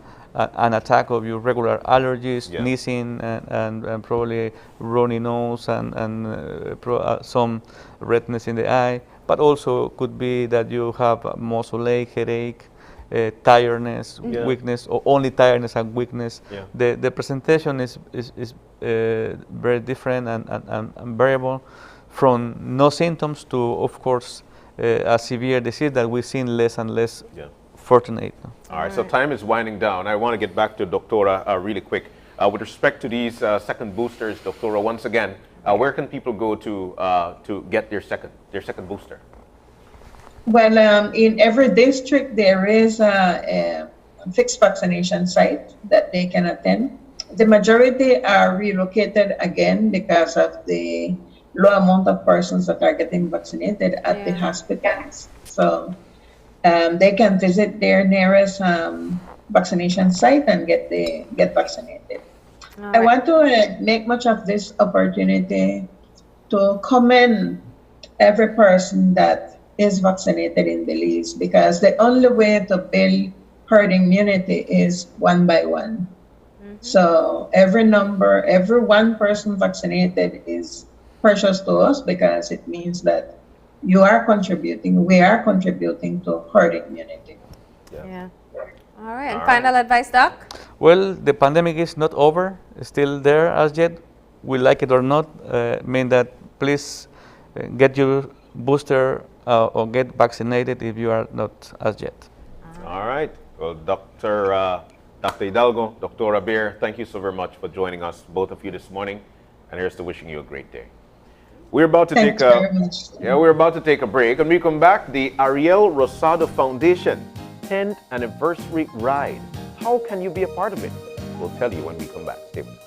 attack of your regular allergies, sneezing and probably runny nose and some redness in the eye, but also could be that you have muscle ache, headache, tiredness, weakness, or only tiredness and weakness. The presentation is very different and variable, from no symptoms to, of course, a severe disease that we've seen less and less fortunate. All right, so time is winding down. I want to get back to Doctora really quick. With respect to these second boosters, Doctora, once again, where can people go to get their second booster? Well, in every district, there is a fixed vaccination site that they can attend. The majority are relocated again because of the low amount of persons that are getting vaccinated at the hospitals. So they can visit their nearest vaccination site and get vaccinated. I want to make much of this opportunity to commend every person that is vaccinated in Belize, because the only way to build herd immunity is one by one. So every one person vaccinated is precious to us, because it means that we are contributing to herd immunity. All right, and final advice, Doc? Well, the pandemic is not over, it's still there as yet. We like it or not, mean that please get your booster or get vaccinated if you are not as yet. All right. Well, Dr. Hidalgo, Doctora Beer, thank you so very much for joining us, both of you, this morning. And here's to wishing you a great day. We're about to we're about to take a break. When we come back, the Ariel Rosado Foundation 10th anniversary ride. How can you be a part of it? We'll tell you when we come back. Stay with us.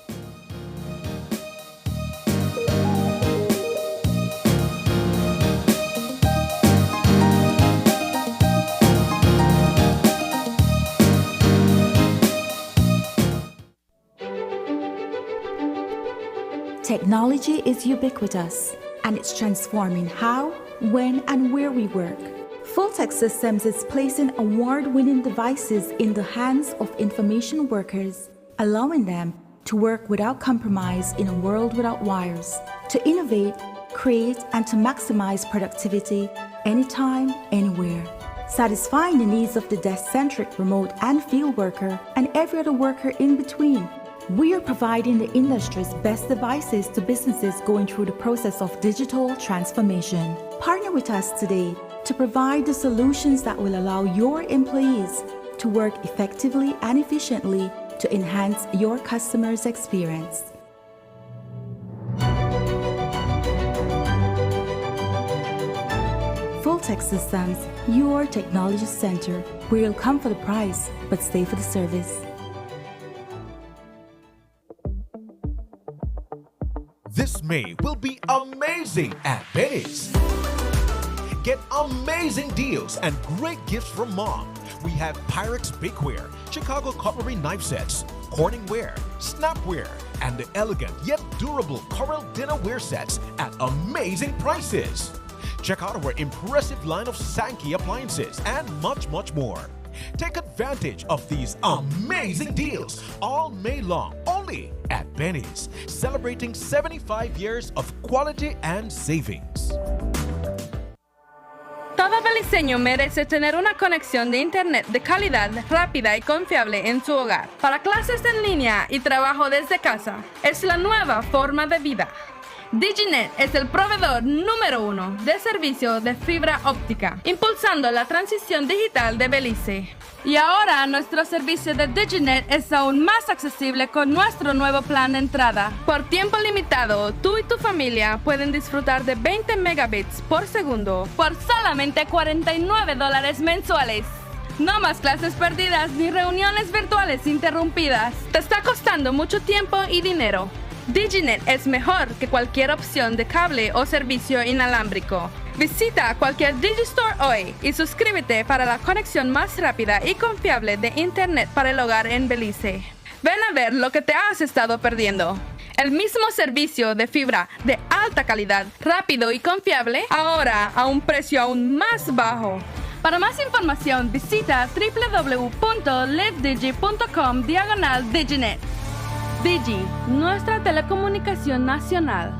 Technology is ubiquitous, and it's transforming how, when, and where we work. Fulltech Systems is placing award-winning devices in the hands of information workers, allowing them to work without compromise in a world without wires, to innovate, create, and to maximize productivity anytime, anywhere, satisfying the needs of the desk-centric remote and field worker and every other worker in between. We are providing the industry's best devices to businesses going through the process of digital transformation. Partner with us today to provide the solutions that will allow your employees to work effectively and efficiently to enhance your customers' experience. Fulltech Systems, your technology center, where you'll come for the price, but stay for the service. This May will be amazing at Benny's. Get amazing deals and great gifts from Mom. We have Pyrex Bakeware, Chicago Cutlery Knife Sets, Corningware, Snapware, and the elegant yet durable Coral Dinnerware Sets at amazing prices. Check out our impressive line of Sankey appliances and much, much more. Take advantage of these amazing deals all May long, only at Benny's, celebrating 75 years of quality and savings. Toda Todo beliceño merece tener una conexión de internet de calidad, rápida y confiable en su hogar. Para clases en línea y trabajo desde casa, es la nueva forma de vida. Diginet es el proveedor número 1 de servicio de fibra óptica, impulsando la transición digital de Belice. Y ahora nuestro servicio de Diginet es aún más accesible con nuestro nuevo plan de entrada. Por tiempo limitado, tú y tu familia pueden disfrutar de 20 megabits por segundo por solamente $49 mensuales. No más clases perdidas ni reuniones virtuales interrumpidas. Te está costando mucho tiempo y dinero. Diginet es mejor que cualquier opción de cable o servicio inalámbrico. Visita cualquier Digistore hoy y suscríbete para la conexión más rápida y confiable de Internet para el hogar en Belice. Ven a ver lo que te has estado perdiendo. El mismo servicio de fibra de alta calidad, rápido y confiable, ahora a un precio aún más bajo. Para más información, visita www.livedigi.com/Diginet. Digi, nuestra telecomunicación nacional.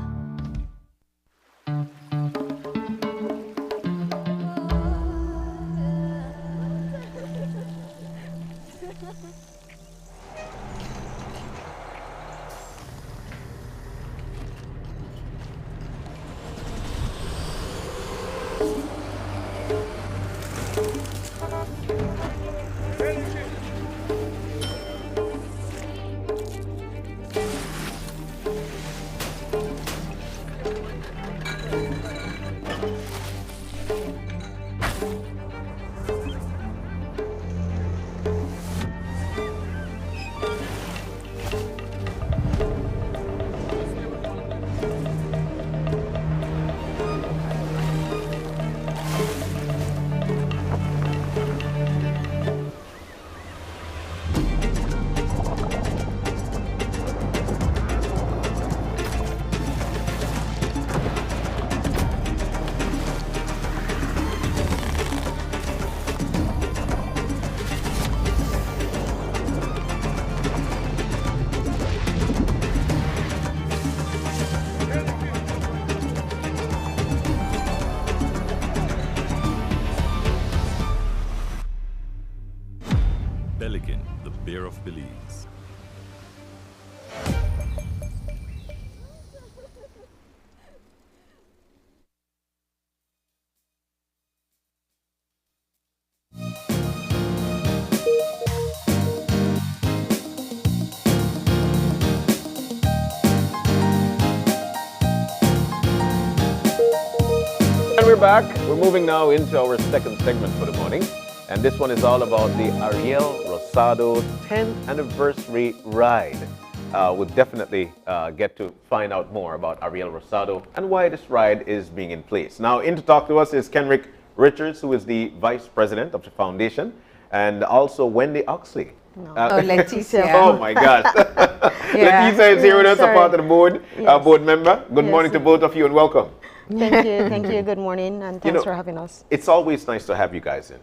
Belikin, the beer of Belize. And we're back. We're moving now into our second segment for the morning. And this one is all about the Ariel Rosado 10th anniversary ride. We'll definitely get to find out more about Ariel Rosado and why this ride is being in place. Now, in to talk to us is Kenrick Richards, who is the Vice President of the Foundation, and also Wendy Oxley. Leticia. Oh my gosh. Yeah. Leticia is here with us, a Sorry. part of the board, Yes. board member. Good Yes. morning to both of you and welcome. Thank you. Good morning, and thanks for having us. It's always nice to have you guys in.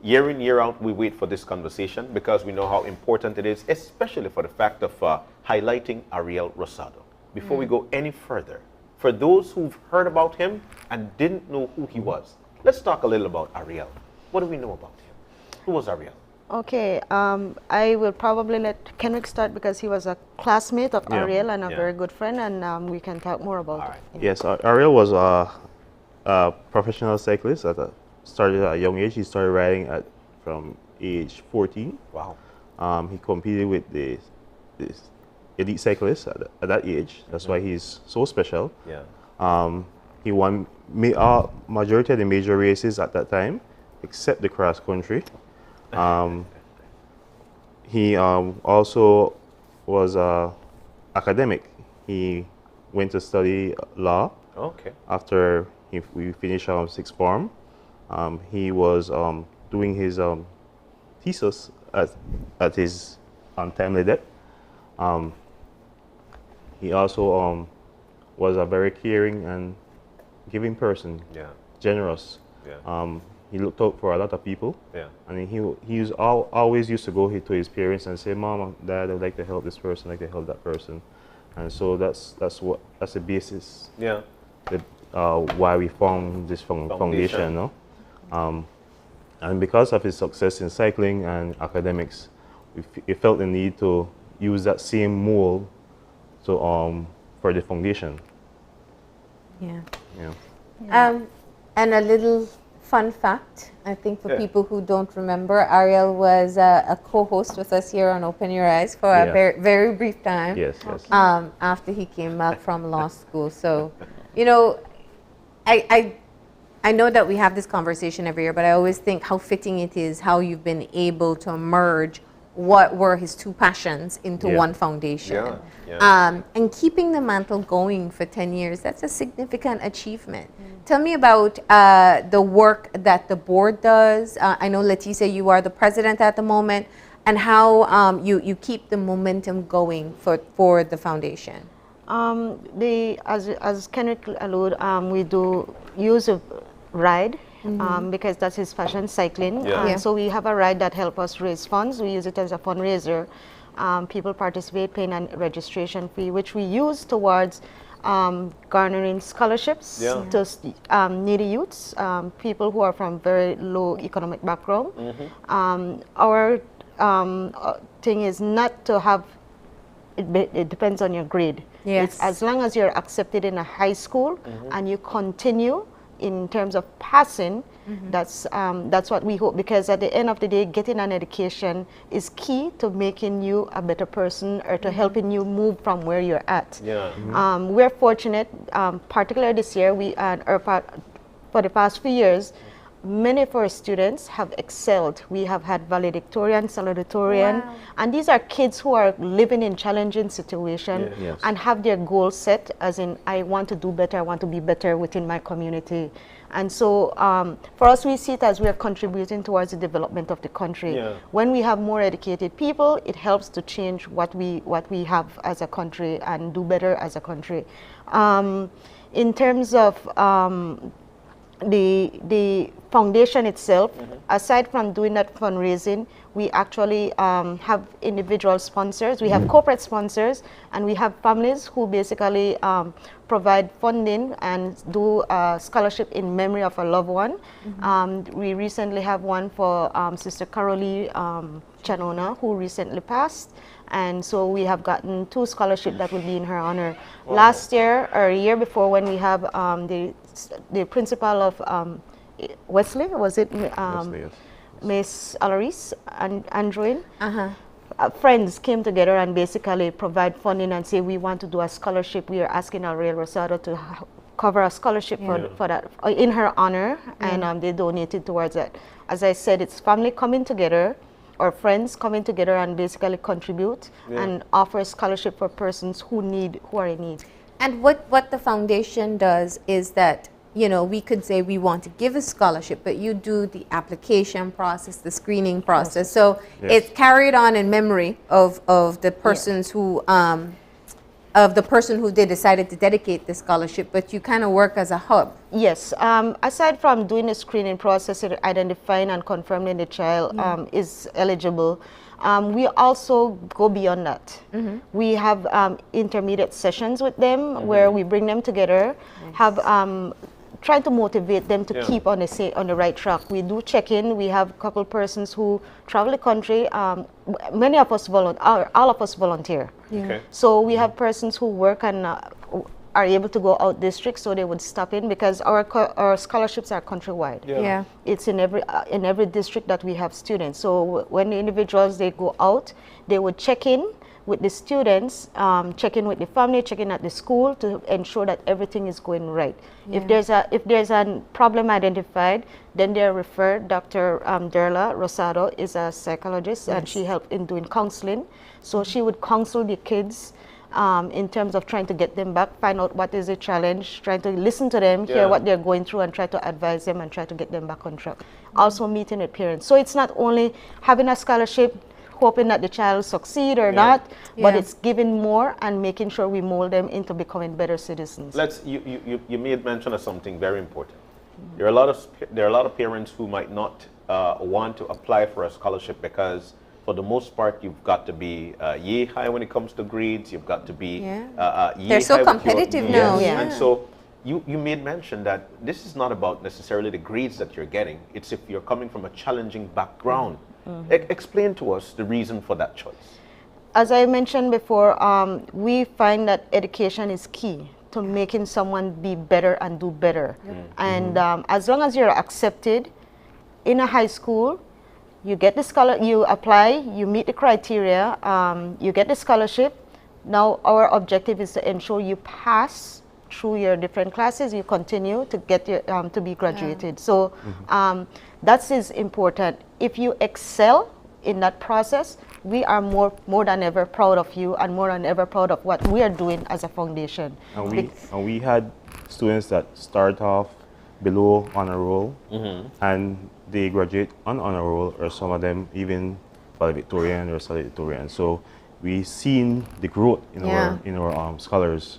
Year in, year out, we wait for this conversation because we know how important it is, especially for the fact of highlighting Ariel Rosado. Before we go any further, for those who've heard about him and didn't know who he was, let's talk a little about Ariel. What do we know about him? Who was Ariel? Okay, I will probably let Kenrick start because he was a classmate of Ariel and a very good friend, and we can talk more about it. Yes, Ariel was a professional cyclist started at a young age. He started riding from age 14. Wow. He competed with the elite cyclists at that age. That's why he's so special. Yeah. He won majority of the major races at that time, except the cross country. He also was academic. He went to study law. Okay. After we finished sixth form. He was doing his thesis at his untimely death. He also was a very caring and giving person. Yeah. Generous. Yeah. He looked out for a lot of people. Yeah. And he always used to go to his parents and say, "Mom, Dad, I'd like to help this person, I'd like to help that person." And so that's the basis. Yeah. Why we formed this foundation, no? And because of his success in cycling and academics, we felt the need to use that same mold for the foundation. Yeah. Yeah. And a little fun fact, I think for people who don't remember, Ariel was a co-host with us here on Open Your Eyes for a very, very brief time. Yes, yes. After he came back from law school. So, you know, I know that we have this conversation every year, but I always think how fitting it is how you've been able to merge what were his two passions into one foundation. And keeping the mantle going for 10 years, that's a significant achievement. Tell me about the work that the board does. I know, Leticia, you are the president at the moment, and how you keep the momentum going for the foundation. As Kendrick alluded, we do use a ride because that's his passion, cycling. So we have a ride that helps us raise funds. We use it as a fundraiser. People participate, paying a registration fee, which we use towards garnering scholarships to needy youths, people who are from very low economic background. Our thing is not to have, it depends on your grade. It's as long as you're accepted in a high school and you continue in terms of passing, that's what we hope, because at the end of the day, getting an education is key to making you a better person or to helping you move from where you're at. We're fortunate, particularly this year, for the past few years, many of our students have excelled. We have had valedictorian, salutatorian, and these are kids who are living in challenging situations and have their goals set, as in, I want to do better, I want to be better within my community. And so for us, we see it as we are contributing towards the development of the country. When we have more educated people, it helps to change what we have as a country and do better as a country. In terms of the foundation itself, aside from doing that fundraising, we actually have individual sponsors. We have corporate sponsors, and we have families who basically provide funding and do a scholarship in memory of a loved one. We recently have one for Sister Carolee Chanona, who recently passed. And so we have gotten 2 scholarships that will be in her honor. Last year, or a year before, when we have the principal of Wesley, was it Wesley, yes. Miss Alaris and Androin? Friends came together and basically provide funding and say, we want to do a scholarship. We are asking Ariel Rosado to cover a scholarship for that in her honor, and they donated towards that. As I said, it's family coming together, or friends coming together and basically contribute and offer a scholarship for persons who are in need. And what the foundation does is that, you know, we could say we want to give a scholarship, but you do the application process, the screening process. So it's carried on in memory of the persons who of the person who they decided to dedicate the scholarship, but you kind of work as a hub. Yes. Aside from doing the screening process, identifying and confirming the child is eligible, we also go beyond that. We have intermediate sessions with them where we bring them together, have try to motivate them to keep on the right track. We do check in. We have a couple persons who travel the country. Many of us all of us volunteer. So we have persons who work and are able to go out district, so they would stop in, because our scholarships are countrywide. It's in every district that we have students. So when the individuals, they go out, they would check in with the students, check in with the family, check in at the school to ensure that everything is going right. If there's a problem identified, then they're referred. Dr. Derla Rosado is a psychologist, and she helped in doing counseling. So she would counsel the kids in terms of trying to get them back, find out what is the challenge, trying to listen to them, hear what they're going through, and try to advise them and try to get them back on track. Also meeting with parents. So it's not only having a scholarship, hoping that the child succeed or not, but it's giving more and making sure we mold them into becoming better citizens. You made mention of something very important. There are a lot of parents who might not want to apply for a scholarship because, for the most part, you've got to be high when it comes to grades. You've got to be they're so competitive now. And so you made mention that this is not about necessarily the grades that you're getting. It's if you're coming from a challenging background. Explain to us the reason for that choice. As I mentioned before, we find that education is key to making someone be better and do better. And as long as you're accepted in a high school, you get the you apply, you meet the criteria, you get the scholarship. Now our objective is to ensure you pass through your different classes, you continue to get your, to be graduated. So that is important. If you excel in that process, we are more than ever proud of you and more than ever proud of what we are doing as a foundation. And we had students that start off below honor roll and they graduate on honor roll, or some of them even valedictorian or salutatorian. So we've seen the growth in our scholars.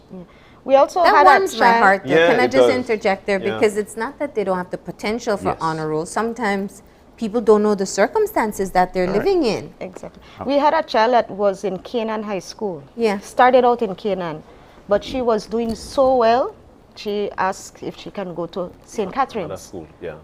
We also that had warms my heart though. Can I just does. interject there? Because it's not that they don't have the potential for honor roll. Sometimes people don't know the circumstances that they're living in. Exactly. We had a child that was in Canaan High School. Yeah. Started out in Canaan, but she was doing so well, she asked if she can go to St. Catherine's. That's cool, yeah.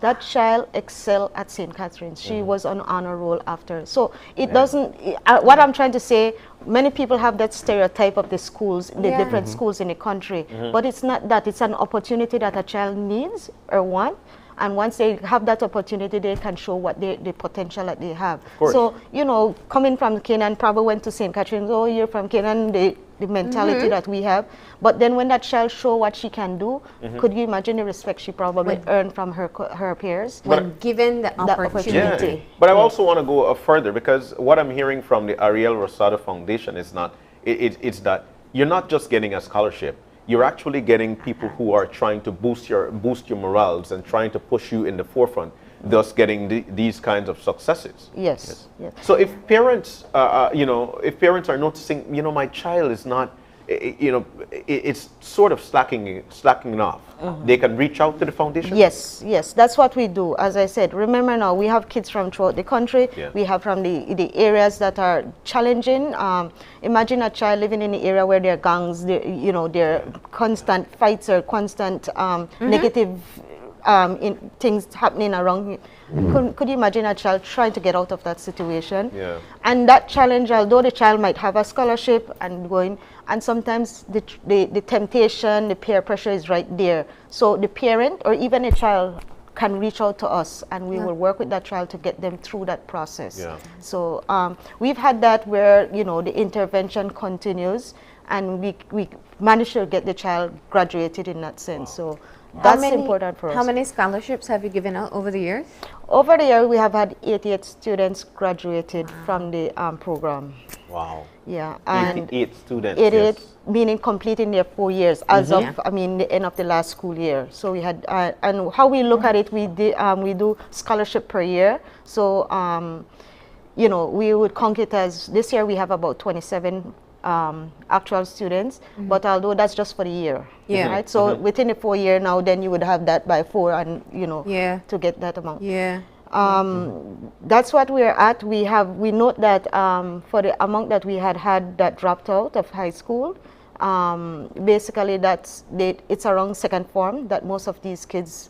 That child excelled at St. Catherine's. She was on honor roll after. So it doesn't, what I'm trying to say, many people have that stereotype of the schools, the different schools in the country. But it's not that. It's an opportunity that a child needs or want. And once they have that opportunity, they can show what the potential that they have. So, you know, coming from Canaan, probably went to St. Catherine's, oh, you're from Canaan, the mentality that we have. But then when that child show what she can do, could you imagine the respect she probably earned from her peers? When given the opportunity. Yeah. But I also want to go further, because what I'm hearing from the Ariel Rosado Foundation is not, it's that you're not just getting a scholarship. You're actually getting people who are trying to boost your morals and trying to push you in the forefront, thus getting these kinds of successes. Yes. So if parents, if parents are noticing, my child is not, it's sort of slacking off, they can reach out to the foundation? Yes, that's what we do. As I said, remember now, we have kids from throughout the country. We have from the areas that are challenging. Imagine a child living in the area where there are gangs, there are constant fights or constant negative things happening around. Could you imagine a child trying to get out of that situation? And that challenge, although the child might have a scholarship and going, and sometimes the temptation, the peer pressure is right there. So the parent or even a child can reach out to us, and we will work with that child to get them through that process. So we've had that where the intervention continues, and we manage to get the child graduated in that sense. So that's important for us. How many scholarships have you given out over the years? Over the year, we have had 88 students graduated from the program. Wow. Yeah. And 88 students. 88, meaning completing their 4 years as of, the end of the last school year. So we had, and how we look at it, we do scholarship per year. So, we would count it as, this year we have about 27 actual students, but although that's just for the year, right? So within the 4 year now, then you would have that by 4, and to get that amount. That's what we're at. We note that for the amount that we had that dropped out of high school, basically it's around second form that most of these kids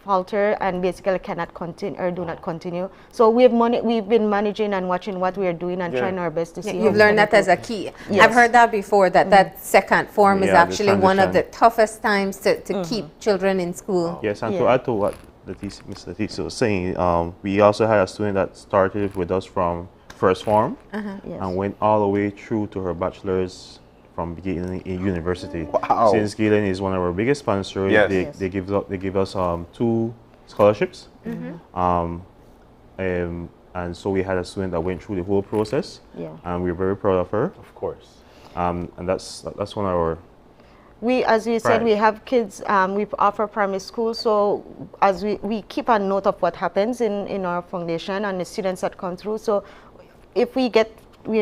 falter and basically cannot continue or do not continue. So we've been managing and watching what we are doing and trying our best to see. You've learned that as a key. I've heard that before, that second form is actually one of the toughest times to keep children in school. Yes, and to add to what Ms. Leticia was saying, we also had a student that started with us from first form and went all the way through to her bachelor's from beginning in university. Wow. Since Galen is one of our biggest sponsors, they give us 2 scholarships. And so we had a student that went through the whole process, and we're very proud of her. Of course. And that's one of our. As we said, we have kids, we offer primary school, so as we keep a note of what happens in our foundation and the students that come through. So if we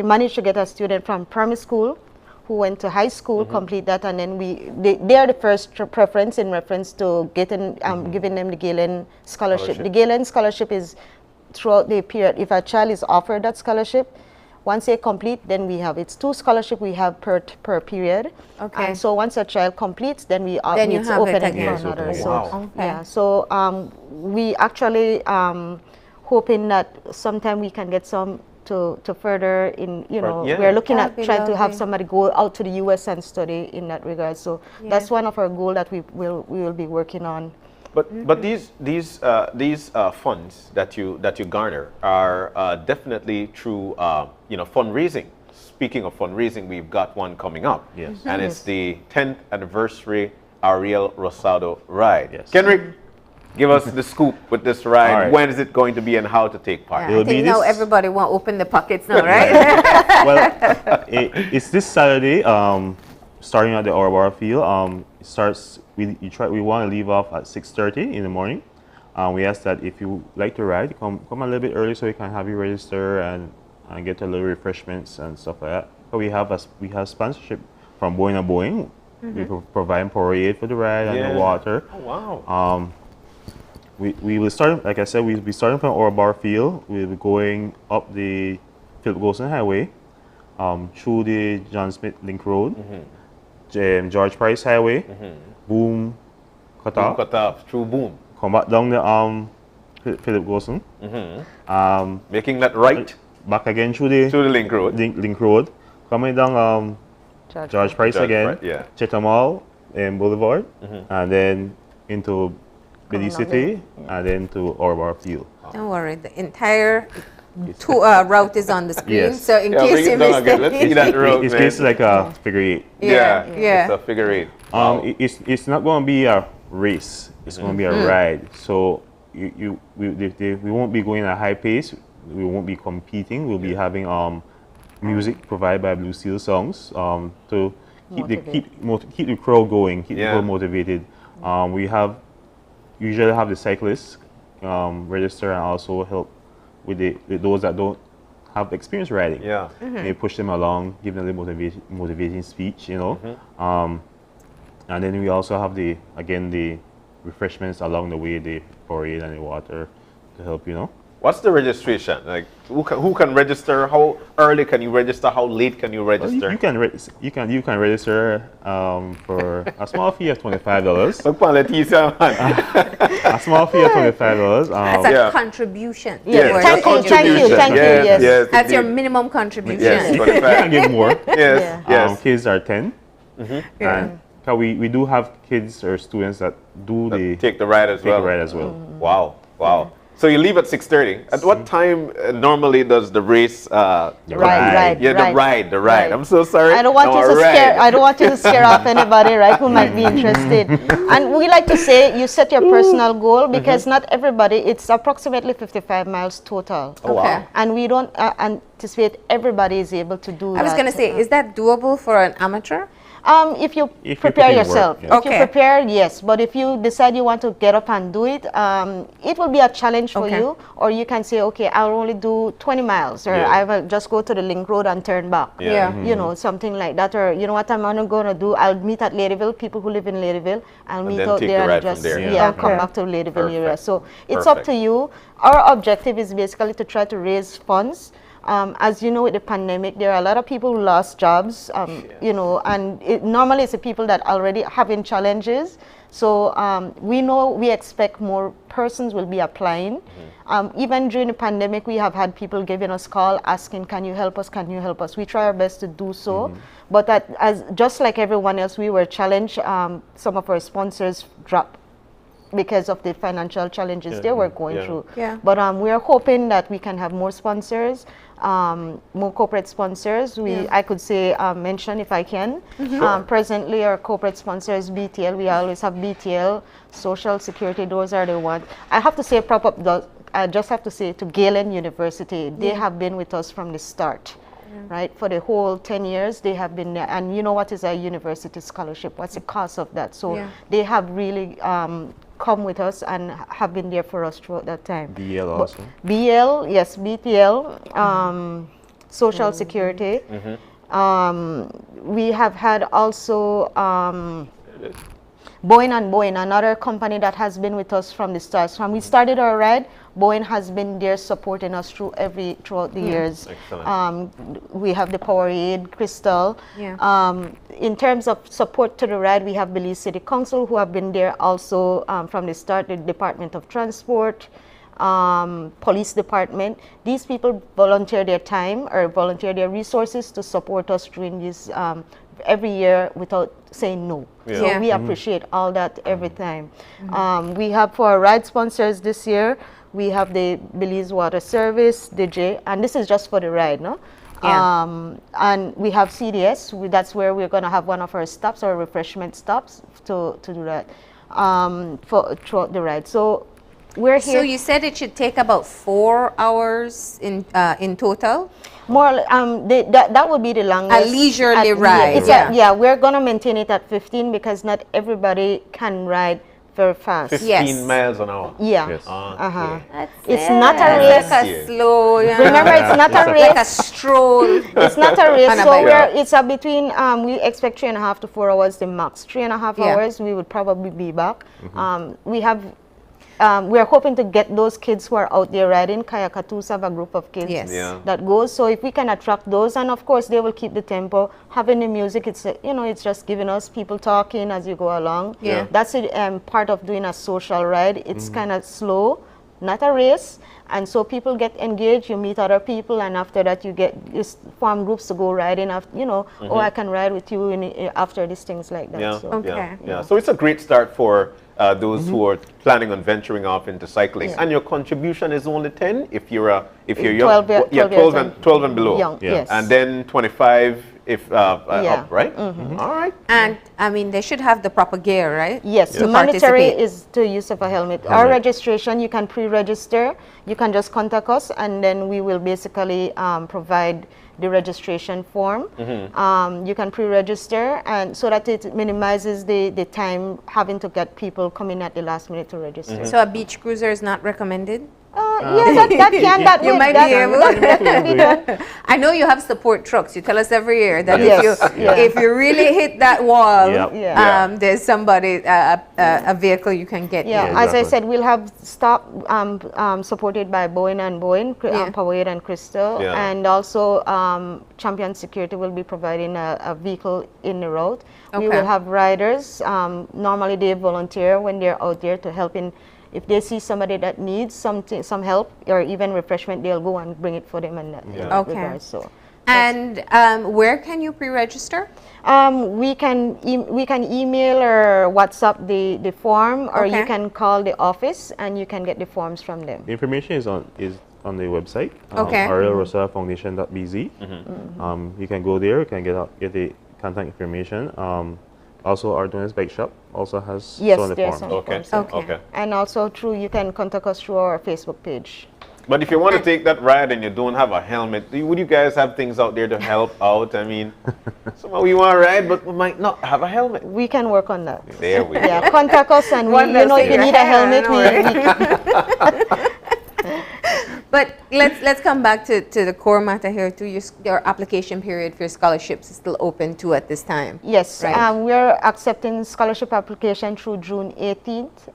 manage to get a student from primary school who went to high school, complete that, and then they are the first preference in reference to getting giving them the Galen scholarship. The Galen scholarship is throughout the period. If a child is offered that scholarship, once they complete, then we have, it's 2 scholarships we have per period. Okay. And so once a child completes, then we Then you it's have open it again again. for another. Wow. So, Wow. yeah, so we actually hoping that sometime we can get some to further in, you know, yeah. we're looking That'd at be trying to have lovely. somebody go out to the US and study in that regard. So that's one of our goals that we will be working on. But these funds that you garner are definitely through fundraising. Speaking of fundraising, we've got one coming up. Yes. And it's the 10th anniversary Ariel Rosado ride. Yes. Kenrick, give us the scoop with this ride. All right. When is it going to be and how to take part? I think now everybody want to open the pockets now, right? Well, it's this Saturday, starting at the Orbar Field. It starts. We want to leave off at 6:30 in the morning. We ask that if you like to ride, come a little bit early so we can have you register and get a little refreshments and stuff like that. But we have sponsorship from Boeing and Boeing. We provide Powerade for the ride and the water. Oh wow. We will start, like I said, we'll be starting from Orbar Field. We'll be going up the Philip Golson Highway, through the John Smith Link Road, George Price Highway, Boom, cut off, through Boom. Come back down the Philip Golson. Making that right. Back again through the Link Road. Link Road. Coming down George Price again, Chatham Mall Boulevard, and then into Belize City, and then to Orbar Field. Don't worry, the entire route is on the screen. Yes. So in case you missed it, Let's see that road, it's man. basically like a figure 8. Yeah. It's a figure 8. Wow. It's not going to be a race. It's going to be a ride. So we won't be going at a high pace. We won't be competing. We'll be having music provided by Blue Seal Songs to keep the crowd going, keep people motivated. We usually have the cyclists register and also help with those that don't have experience riding. Yeah. They push them along, give them a little motivating speech, you know. And then we also have the refreshments along the way, the Powerade and the water to help, you know. What's the registration? Like, who can register? How early can you register? How late can you register? You can register for a small fee of $25. A small fee of $25. That's a contribution. Yes. Thank you. Yes. That's your minimum contribution. Yes, you can get more. Yes. Kids are 10. And we do have kids or students that take the ride as well. Wow. So you leave at 6:30. At what time normally does the race? Ride. The ride. I'm so sorry. I don't want you to scare off anybody, right, who might be interested. And we like to say you set your personal goal because not everybody. It's approximately 55 miles total. Oh, wow. And we don't anticipate everybody is able to do that. I was going to say, is that doable for an amateur? If you prepare yourself. Work, yeah. If you prepare, yes. But if you decide you want to get up and do it, it will be a challenge for you. Or you can say, okay, I'll only do 20 miles. Or I will just go to the Link Road and turn back. You know, something like that. Or you know what I'm going to do? I'll meet at Ladyville, people who live in Ladyville. I'll meet out there and just come back to Ladyville area. So it's up to you. Our objective is basically to try to raise funds. As you know, with the pandemic, there are a lot of people who lost jobs, you know, and normally it's the people that already having challenges. So we expect more persons will be applying. Even during the pandemic, we have had people giving us call asking, can you help us? Can you help us? We try our best to do so. But just like everyone else, we were challenged. Some of our sponsors dropped because of the financial challenges they were going through. But we are hoping that we can have more sponsors, more corporate sponsors. I could say mention if I can. Presently our corporate sponsors BTL. We always have BTL, Social Security. Those are the ones. I have to say I just have to say to Galen University. They have been with us from the start. Right, for the whole 10 years they have been there, and you know what is a university scholarship, what's the cost of that, so they have really come with us and have been there for us throughout that time. BL also? BL, yes, BTL, Social Security. We have had also Boeing and Boeing, another company that has been with us from the start. From we started our ride, Boeing has been there supporting us throughout the years. We have the Powerade, Crystal. In terms of support to the ride, we have Belize City Council, who have been there also from the start, the Department of Transport, police department. These people volunteer their time or volunteer their resources to support us during this every year without saying no. So we appreciate all that every time. We have for our ride sponsors this year, we have the Belize Water Service, DJ, and this is just for the ride, no? And we have CDS, that's where we're going to have one of our stops, our refreshment stops to do that throughout the ride. So we're here. So you said it should take about 4 hours in total? More, that would be the longest. A leisurely ride. Yeah, we're going to maintain it at 15 because not everybody can ride very fast. 15 miles an hour. Yeah. Yes. It's not a race. Like a slow, Remember, it's not a race. Like a stroll. It's not a race. So it's a between, we expect 3.5 to 4 hours the max. 3.5 hours, we would probably be back. We're hoping to get those kids who are out there riding. Kayakatus have a group of kids that goes. So if we can attract those, and of course they will keep the tempo. Having the music, it's it's just giving us people talking as you go along. That's it, part of doing a social ride. It's kind of slow, not a race. And so people get engaged, you meet other people, and after that you form groups to go riding, oh, I can ride with you after these things like that. So it's a great start for those who are planning on venturing off into cycling. And your contribution is only 10 if you're young. 12 and below. Young, yes. And then 25 if up, right? All right. And I mean, they should have the proper gear, right? Yes, the mandatory is the use of a helmet. Our registration, you can pre-register. You can just contact us, and then we will basically provide the registration form. You can pre-register, and so that it minimizes the time having to get people coming at the last minute to register. So a beach cruiser is not recommended? You might be able. I know you have support trucks. You tell us every year that if you really hit that wall, there's somebody, a vehicle you can get. As I said, we'll have stop supported by Boeing and Boeing, Powerade and Crystal, and also Champion Security will be providing a vehicle in the route. We will have riders. Normally they volunteer when they're out there to help in. If they see somebody that needs some help or even refreshment, they'll go and bring it for them. And where can you pre-register? We can email or WhatsApp the form, or you can call the office and you can get the forms from them. The information is on the website. arielrosadafoundation.bz. You can go there. You can get the contact information. Also, our Donuts Bike Shop also has some of the forms. Okay. And also you can contact us through our Facebook page. But if you want to take that ride and you don't have a helmet, would you guys have things out there to help out? I mean, some of you want to ride, but we might not have a helmet. We can work on that. There we go. Contact us, and if you need a helmet, But let's come back to the core matter here. Your application period for your scholarships is still open too at this time. Yes, right? We're accepting scholarship application through June 18th.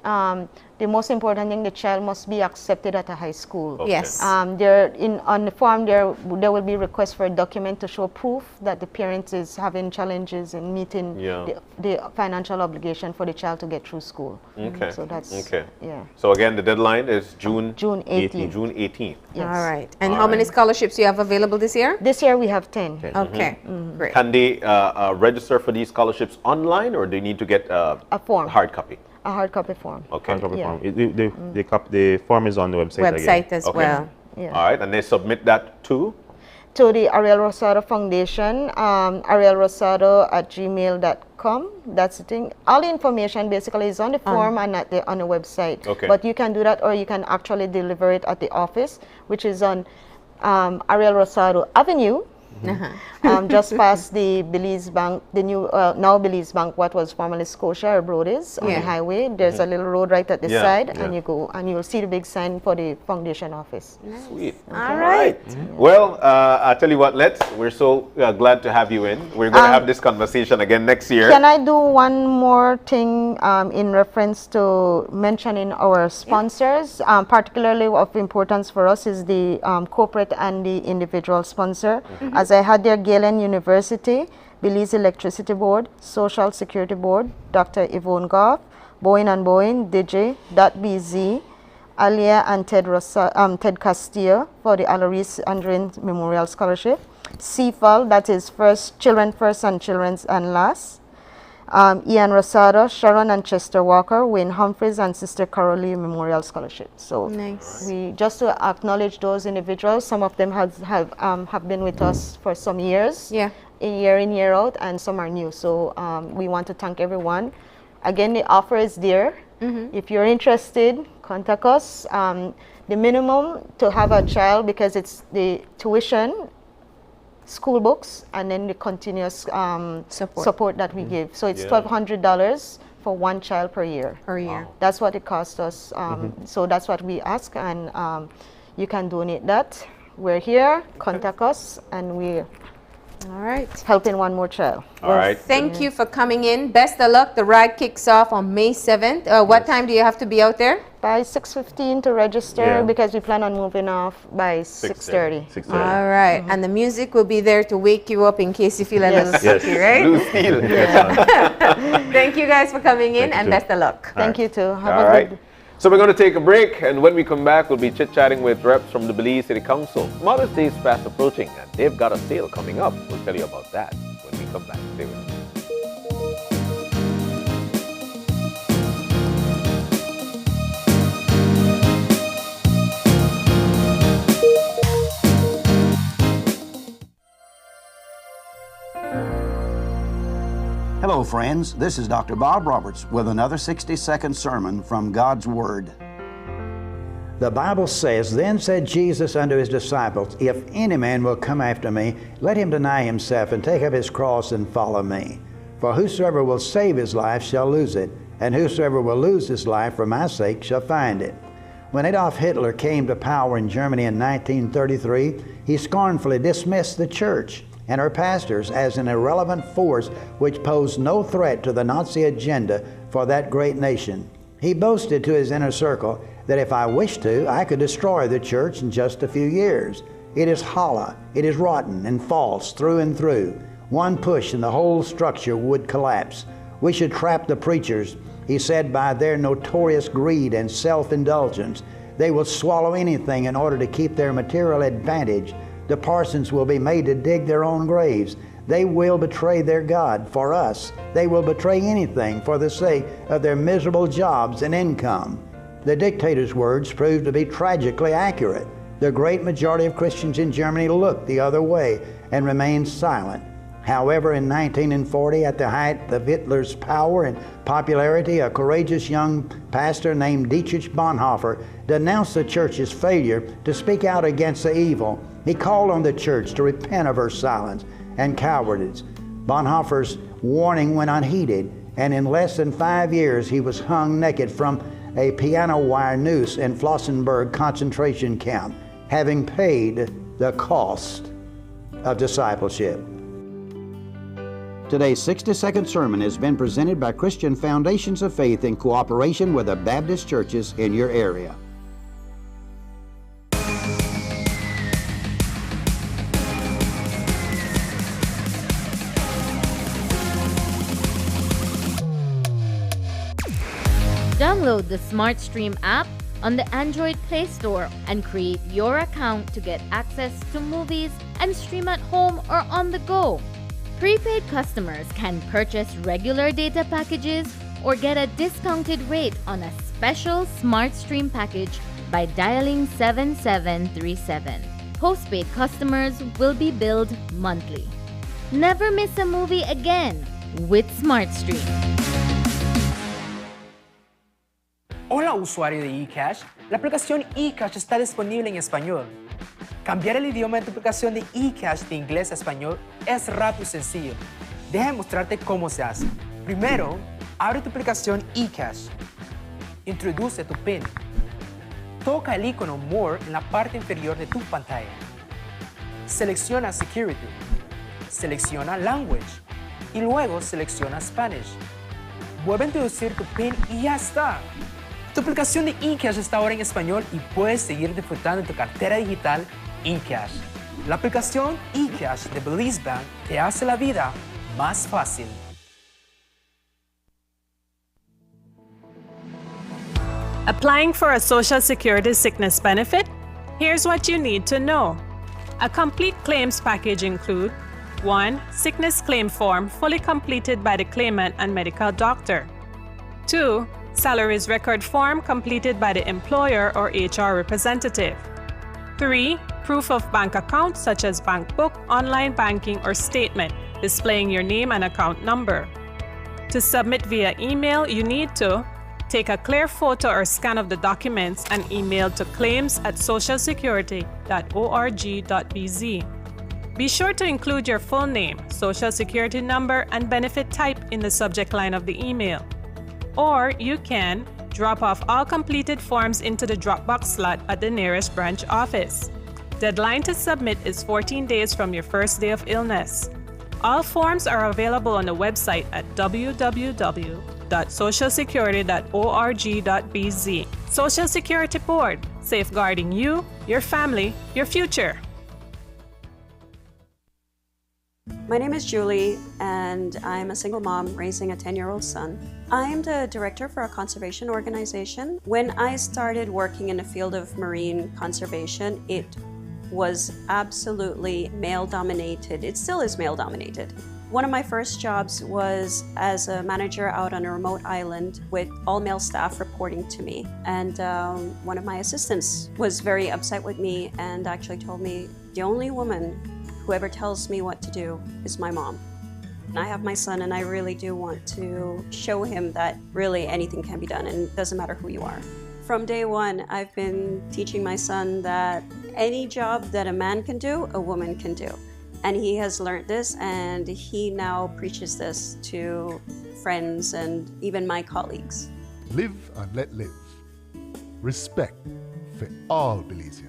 The most important thing, the child must be accepted at a high school. Yes. On the form there will be requests for a document to show proof that the parent is having challenges in meeting the financial obligation for the child to get through school. Okay. So that's So again, the deadline is June 18th. June 18th. Yes. All right. And how many scholarships do you have available this year? This year we have 10. Okay. Great. Can they register for these scholarships online, or do you need to get a form, hard copy? A hard copy form. Okay. Hard copy form. The form is on the website. As well. Yeah. All right, and they submit that to the Ariel Rosado Foundation, arielrosado@gmail.com. That's the thing. All the information basically is on the form and on the website. Okay. But you can do that, or you can actually deliver it at the office, which is on Ariel Rosado Avenue, Just past the Belize Bank, the new, now Belize Bank, what was formerly Scotia or Brody's on the highway. There's a little road right at the side, and you go, and you'll see the big sign for the foundation office. Nice. Sweet. All right. Well, I'll tell you what, we're so glad to have you in. We're going to have this conversation again next year. Can I do one more thing in reference to mentioning our sponsors? Particularly of importance for us is the corporate and the individual sponsor. As I had there, Galen University, Belize Electricity Board, Social Security Board, Dr. Yvonne Goff, Boeing and Boeing, DJ.BZ, Alia and Ted Castillo for the Alaris Andrin Memorial Scholarship, CFAL, that is Children First and Children's and Last, Ian Rosado, Sharon and Chester Walker, Wayne Humphreys, and Sister Carolee Memorial Scholarship. So we just to acknowledge those individuals. Some of them have been with us for some years, year in, year out, and some are new. So we want to thank everyone. Again, the offer is there. If you're interested, contact us. The minimum to have a child, because it's the tuition, school books, and then the continuous support that we give. So it's $1,200 for one child per year. That's what it costs us. So that's what we ask, and you can donate that. We're here, contact us, and we're helping one more child. Thank you for coming in. Best of luck. The ride kicks off on May 7th. What time do you have to be out there? By 6:15 to register, because we plan on moving off by 6:30. All right. And the music will be there to wake you up in case you feel a little sleepy, right? Thank you guys for coming in, and best of luck. Thank you too. Have a good. So we're going to take a break, and when we come back, we'll be chit-chatting with reps from the Belize City Council. Mother's Day is fast approaching, and they've got a sale coming up. We'll tell you about that when we come back. Stay with us. Hello, friends. This is Dr. Bob Roberts with another 60-second sermon from God's Word. The Bible says, "Then said Jesus unto his disciples, If any man will come after me, let him deny himself and take up his cross and follow me. For whosoever will save his life shall lose it, and whosoever will lose his life for my sake shall find it." When Adolf Hitler came to power in Germany in 1933, he scornfully dismissed the church and her pastors as an irrelevant force which posed no threat to the Nazi agenda for that great nation. He boasted to his inner circle that if I wished to, I could destroy the church in just a few years. It is hollow, it is rotten and false through and through. One push and the whole structure would collapse. We should trap the preachers, he said, by their notorious greed and self-indulgence. They will swallow anything in order to keep their material advantage. The parsons will be made to dig their own graves. They will betray their God for us. They will betray anything for the sake of their miserable jobs and income. The dictator's words proved to be tragically accurate. The great majority of Christians in Germany looked the other way and remained silent. However, in 1940, at the height of Hitler's power and popularity, a courageous young pastor named Dietrich Bonhoeffer denounced the church's failure to speak out against the evil. He called on the church to repent of her silence and cowardice. Bonhoeffer's warning went unheeded, and in less than 5 years he was hung naked from a piano wire noose in Flossenburg concentration camp, having paid the cost of discipleship. Today's 60-second sermon has been presented by Christian Foundations of Faith in cooperation with the Baptist churches in your area. Download the SmartStream app on the Android Play Store and create your account to get access to movies and stream at home or on the go. Prepaid customers can purchase regular data packages or get a discounted rate on a special SmartStream package by dialing 7737. Postpaid customers will be billed monthly. Never miss a movie again with SmartStream. Hola usuario de eCash, la aplicación eCash está disponible en español. Cambiar el idioma de tu aplicación de eCash de inglés a español es rápido y sencillo. Deja mostrarte cómo se hace. Primero, abre tu aplicación eCash. Introduce tu PIN. Toca el icono More en la parte inferior de tu pantalla. Selecciona Security. Selecciona Language. Y luego selecciona Spanish. Vuelve a introducir tu PIN y ya está. Tu aplicación de eCash está ahora en español y puedes seguir disfrutando de tu cartera digital eCash. La aplicación eCash de Belize Bank te hace la vida más fácil. Applying for a Social Security sickness benefit? Here's what you need to know. A complete claims package includes 1. Sickness claim form fully completed by the claimant and medical doctor. 2. Salaries record form completed by the employer or HR representative. 3. Proof of bank account such as bank book, online banking, or statement displaying your name and account number. To submit via email, you need to take a clear photo or scan of the documents and email to claims@socialsecurity.org.bz. Be sure to include your full name, social security number, and benefit type in the subject line of the email. Or you can drop off all completed forms into the Dropbox slot at the nearest branch office. Deadline to submit is 14 days from your first day of illness. All forms are available on the website at www.socialsecurity.org.bz. Social Security Board, safeguarding you, your family, your future. My name is Julie, and I'm a single mom raising a 10-year-old son. I'm the director for a conservation organization. When I started working in the field of marine conservation, it was absolutely male-dominated. It still is male-dominated. One of my first jobs was as a manager out on a remote island with all-male staff reporting to me. And one of my assistants was very upset with me and actually told me, the only woman whoever tells me what to do is my mom. And I have my son, and I really do want to show him that really anything can be done, and it doesn't matter who you are. From day one, I've been teaching my son that any job that a man can do, a woman can do. And he has learned this, and he now preaches this to friends and even my colleagues. Live and let live. Respect for all Belizeans.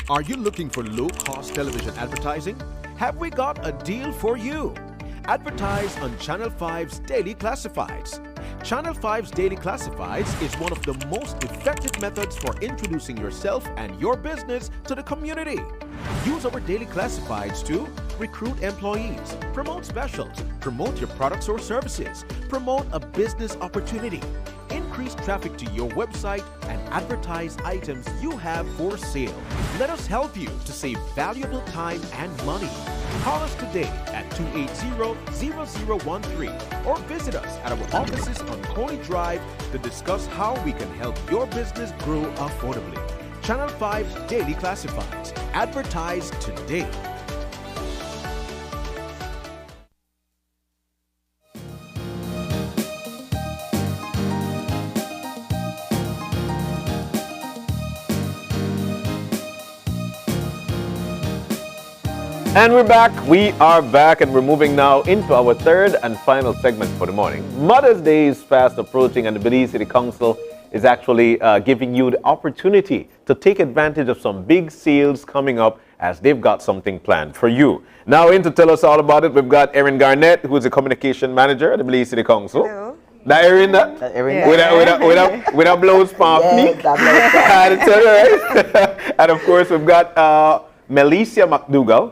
Are you looking for low-cost television advertising? Have we got a deal for you? Advertise on Channel 5's Daily Classifieds. Channel 5's Daily Classifieds is one of the most effective methods for introducing yourself and your business to the community. Use our Daily Classifieds to recruit employees, promote specials, promote your products or services, promote a business opportunity, increase traffic to your website, and advertise items you have for sale. Let us help you to save valuable time and money. Call us today at 280-0013 or visit us at our offices on Coney Drive to discuss how we can help your business grow affordably. Channel 5 Daily Classifieds. Advertise today. And we're back. We are back, and we're moving now into our third and final segment for the morning. Mother's Day is fast approaching, and the Belize City Council is actually giving you the opportunity to take advantage of some big sales coming up, as they've got something planned for you. Now, in to tell us all about it, we've got Erin Garnett, who is the communication manager at the Belize City Council. Hello. That Erin, with a blouse pump. That's all right. And of course, we've got Melicia McDougall,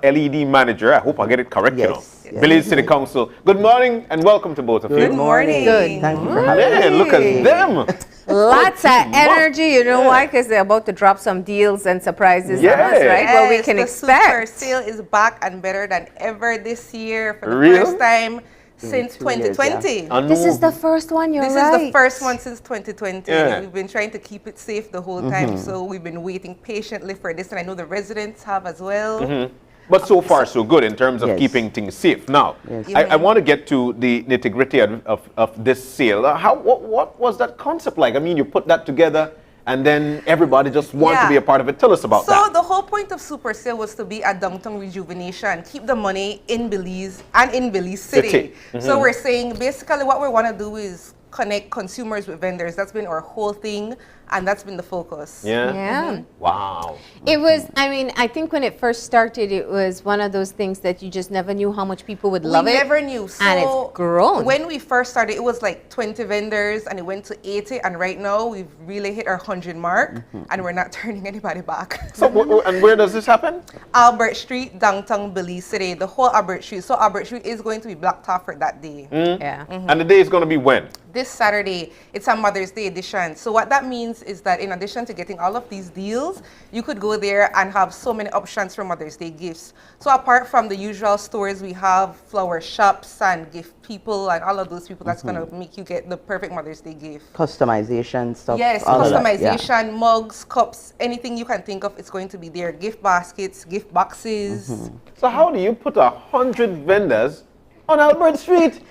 LED manager. I hope I get it correct, Yes. Belize City Council. Good morning and welcome to both of you. Good morning. Good. Thank you for having Man, look at them. Lots of energy. You know why? Because they're about to drop some deals and surprises on us, right? What we can the expect. Super sale is back and better than ever this year for the Real? first time since 2020. This is the first one, This is the first one since 2020. Yeah. We've been trying to keep it safe the whole time, so we've been waiting patiently for this, and I know the residents have as well. But so far, so good in terms of keeping things safe. Now, I want to get to the nitty-gritty of this sale. What was that concept like? I mean, you put that together, and then everybody just wanted to be a part of it. Tell us about that. So the whole point of Super Sale was to be a downtown rejuvenation, keep the money in Belize and in Belize City. So we're saying basically what we want to do is connect consumers with vendors. That's been our whole thing, and that's been the focus. Yeah. Wow. It was, I mean, I think when it first started, it was one of those things that you just never knew how much people would love it. We never knew. So and it's grown. When we first started, it was like 20 vendors, and it went to 80, and right now we've really hit our 100 mark, and we're not turning anybody back. So, and where does this happen? Albert Street, downtown Belize City, the whole Albert Street. So Albert Street is going to be blocked off for that day. Yeah. And the day is going to be when? This Saturday. It's a Mother's Day edition. So what that means is that in addition to getting all of these deals, you could go there and have so many options for Mother's Day gifts. So apart from the usual stores, we have flower shops and gift people and all of those people that's going to make you get the perfect Mother's Day gift. Customization stuff. Yes, all of that, customization, mugs, cups, anything you can think of, it's going to be there. Gift baskets, gift boxes. So how do you put 100 vendors on Albert Street?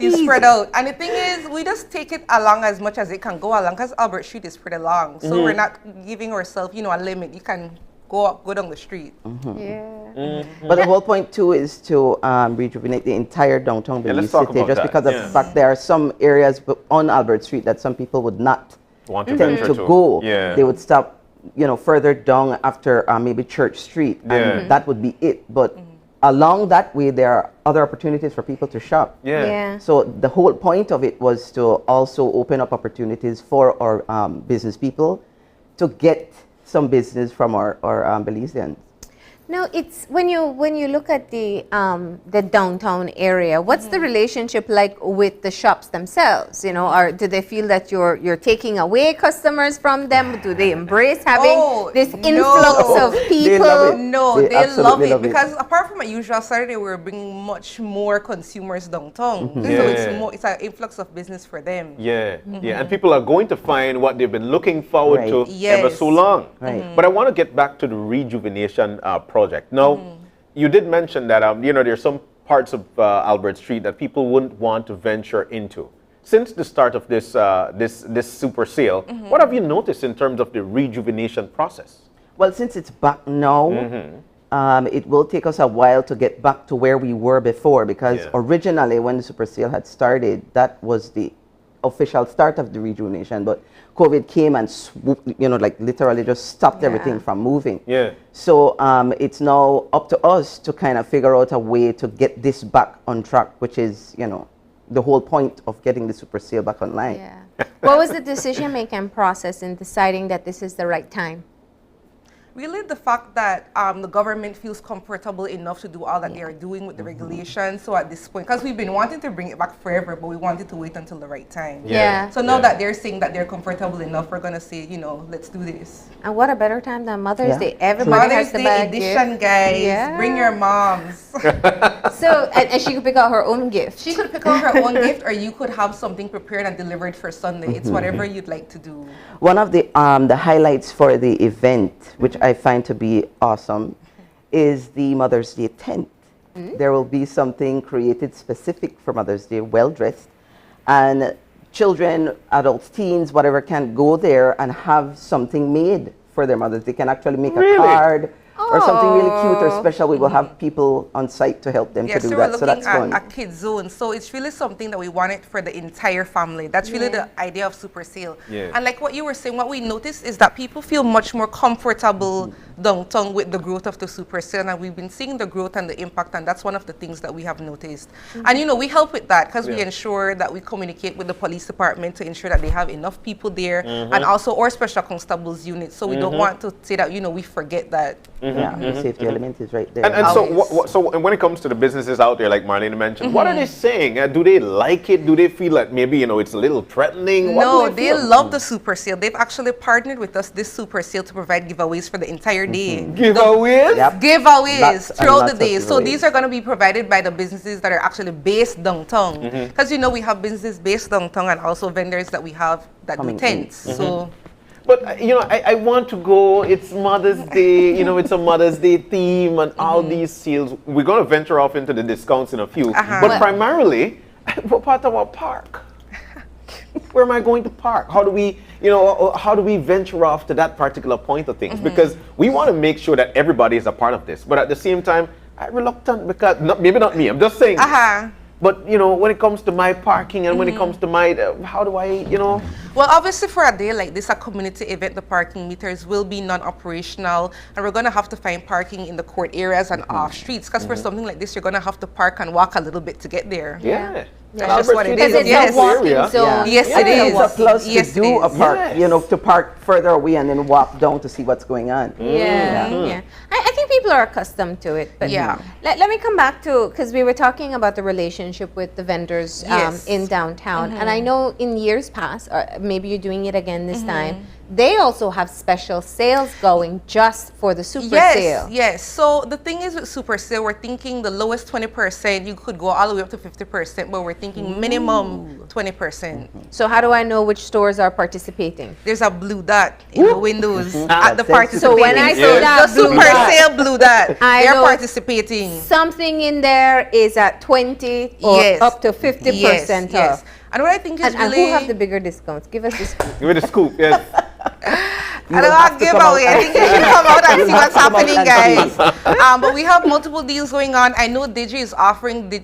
You spread out. And the thing is, we just take it along as much as it can go along, because Albert Street is pretty long. So we're not giving ourselves, a limit. You can go down the street. But the whole point too is to rejuvenate the entire downtown Belize City, just because of the fact there are some areas on Albert Street that some people would not want to tend to go. They would stop, further down after maybe Church Street, and that would be it. But along that way, there are other opportunities for people to shop. So the whole point of it was to also open up opportunities for our business people to get some business from our Belizeans. No, it's when you look at the downtown area, what's the relationship like with the shops themselves? Or do they feel that you're taking away customers from them? Do they embrace having this influx of people? They love it because apart from a usual Saturday, we're bringing much more consumers downtown. So it's an influx of business for them. And people are going to find what they've been looking forward to ever so long. But I want to get back to the rejuvenation project. Now, you did mention that there's some parts of Albert Street that people wouldn't want to venture into. Since the start of this this super sale, what have you noticed in terms of the rejuvenation process? Well, since it's back now, it will take us a while to get back to where we were before, because originally when the super sale had started, that was the official start of the rejuvenation, but COVID came and swooped, literally just stopped everything from moving. So it's now up to us to kind of figure out a way to get this back on track, which is, the whole point of getting the super sale back online. What was the decision-making process in deciding that this is the right time? Really, the fact that the government feels comfortable enough to do all that they are doing with the regulations. So at this point, because we've been wanting to bring it back forever, but we wanted to wait until the right time. So now that they're saying that they're comfortable enough, we're going to say, let's do this. And what a better time than Mother's Day. Everybody has to buy a edition, gift. guys. Bring your moms. So, and she could pick out her own gift. She could pick out her own gift, or you could have something prepared and delivered for Sunday. It's whatever you'd like to do. One of the highlights for the event, which I find to be awesome, is the Mother's Day tent. There will be something created specific for Mother's Day, well dressed, and children, adults, teens, whatever, can go there and have something made for their mothers. They can actually make a card or something really cute or special. We will have people on site to help them to do so that. we're So that's looking fun. at a kids zone. So it's really something that we wanted for the entire family. That's really the idea of super sale. And like what you were saying, what we noticed is that people feel much more comfortable downtown with the growth of the super sale, and we've been seeing the growth and the impact, and that's one of the things that we have noticed. And we help with that because we ensure that we communicate with the police department to ensure that they have enough people there, and also our special constables unit. So we don't want to say that we forget that. The safety element is right there. And so when it comes to the businesses out there, like Marlene mentioned, what are they saying? Do they like it? Do they feel like maybe it's a little threatening? No, they love the super sale. They've actually partnered with us this super sale to provide giveaways for the entire day. Giveaways? Giveaways throughout the day. So these are going to be provided by the businesses that are actually based downtown. Because we have businesses based downtown and also vendors that we have that do tents. But, you know, I want to go. It's Mother's Day. You know, it's a Mother's Day theme and all these sales. We're going to venture off into the discounts in a few. But primarily, what part of our park? Where am I going to park? How do we, you know, how do we venture off to that particular point of things? Because we want to make sure that everybody is a part of this. But at the same time, I'm reluctant because, maybe not me, I'm just saying. But, you know, when it comes to my parking and when it comes to my, how do I, you know? Well, obviously for a day like this, a community event, the parking meters will be non-operational, and we're going to have to find parking in the court areas and off streets, because for something like this, you're going to have to park and walk a little bit to get there. That's just what it is. Yes, yes, it is. It's a plus to do a park, you know, to park further away and then walk down to see what's going on. I think people are accustomed to it. But let me come back to, because we were talking about the relationship with the vendors in downtown. And I know in years past, or maybe you're doing it again this time, they also have special sales going just for the super sale. Yes. So the thing is with super sale, we're thinking the lowest 20%, you could go all the way up to 50%, but we're thinking minimum 20%. So how do I know which stores are participating? There's a blue dot in the windows at the participating. So when I see that the super sale blue dot, they're participating. Something in there is at 20 or up to 50% off. And what I think is and really... who have the bigger discounts? Give us the scoop. Give me the scoop, yes. I don't have to give away. I think you should come out and see what's happening, guys. But we have multiple deals going on. I know Digi is offering the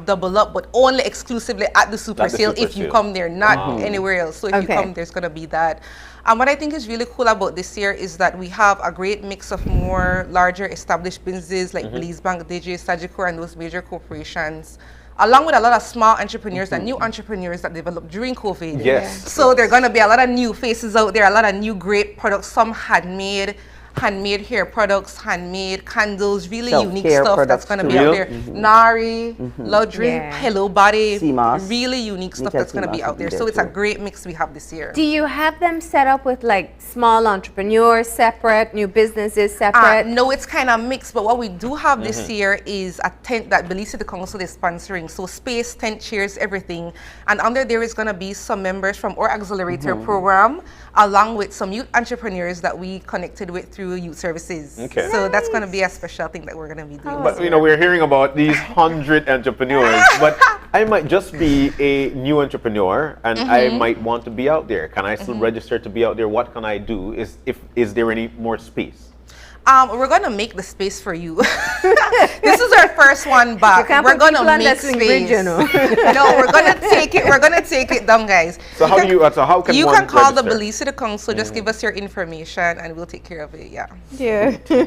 double up, but only exclusively at the super sale if you come there, not anywhere else. So if you come, there's going to be that. What I think is really cool about this year is that we have a great mix of more larger established businesses like Belize Bank, Digi, Sagicor, and those major corporations, along with a lot of small entrepreneurs and new entrepreneurs that developed during COVID. So there are going to be a lot of new faces out there, a lot of new great products, some handmade hair products, handmade candles, really unique stuff that's going to be out there. Nari, Ludry, Hello Body, really unique stuff that's going to be out there. So it's a great mix we have this year. Do you have them set up with like small entrepreneurs separate, new businesses separate? No, it's kind of mixed, but what we do have this year is a tent that Belize City Council is sponsoring. So space, tent, chairs, everything. And under there is going to be some members from our accelerator program, along with some youth entrepreneurs that we connected with through youth services. So that's going to be a special thing that we're going to be doing. But you know, we're hearing about these 100 entrepreneurs, but I might just be a new entrepreneur and I might want to be out there. Can I still register to be out there? What can I do? Is there any more space? We're gonna make the space for you. This is our first one back. We're gonna make space. No, we're gonna take it. We're gonna take it down, guys. So how can you one can call register? the Belize City Council. Just give us your information, and we'll take care of it.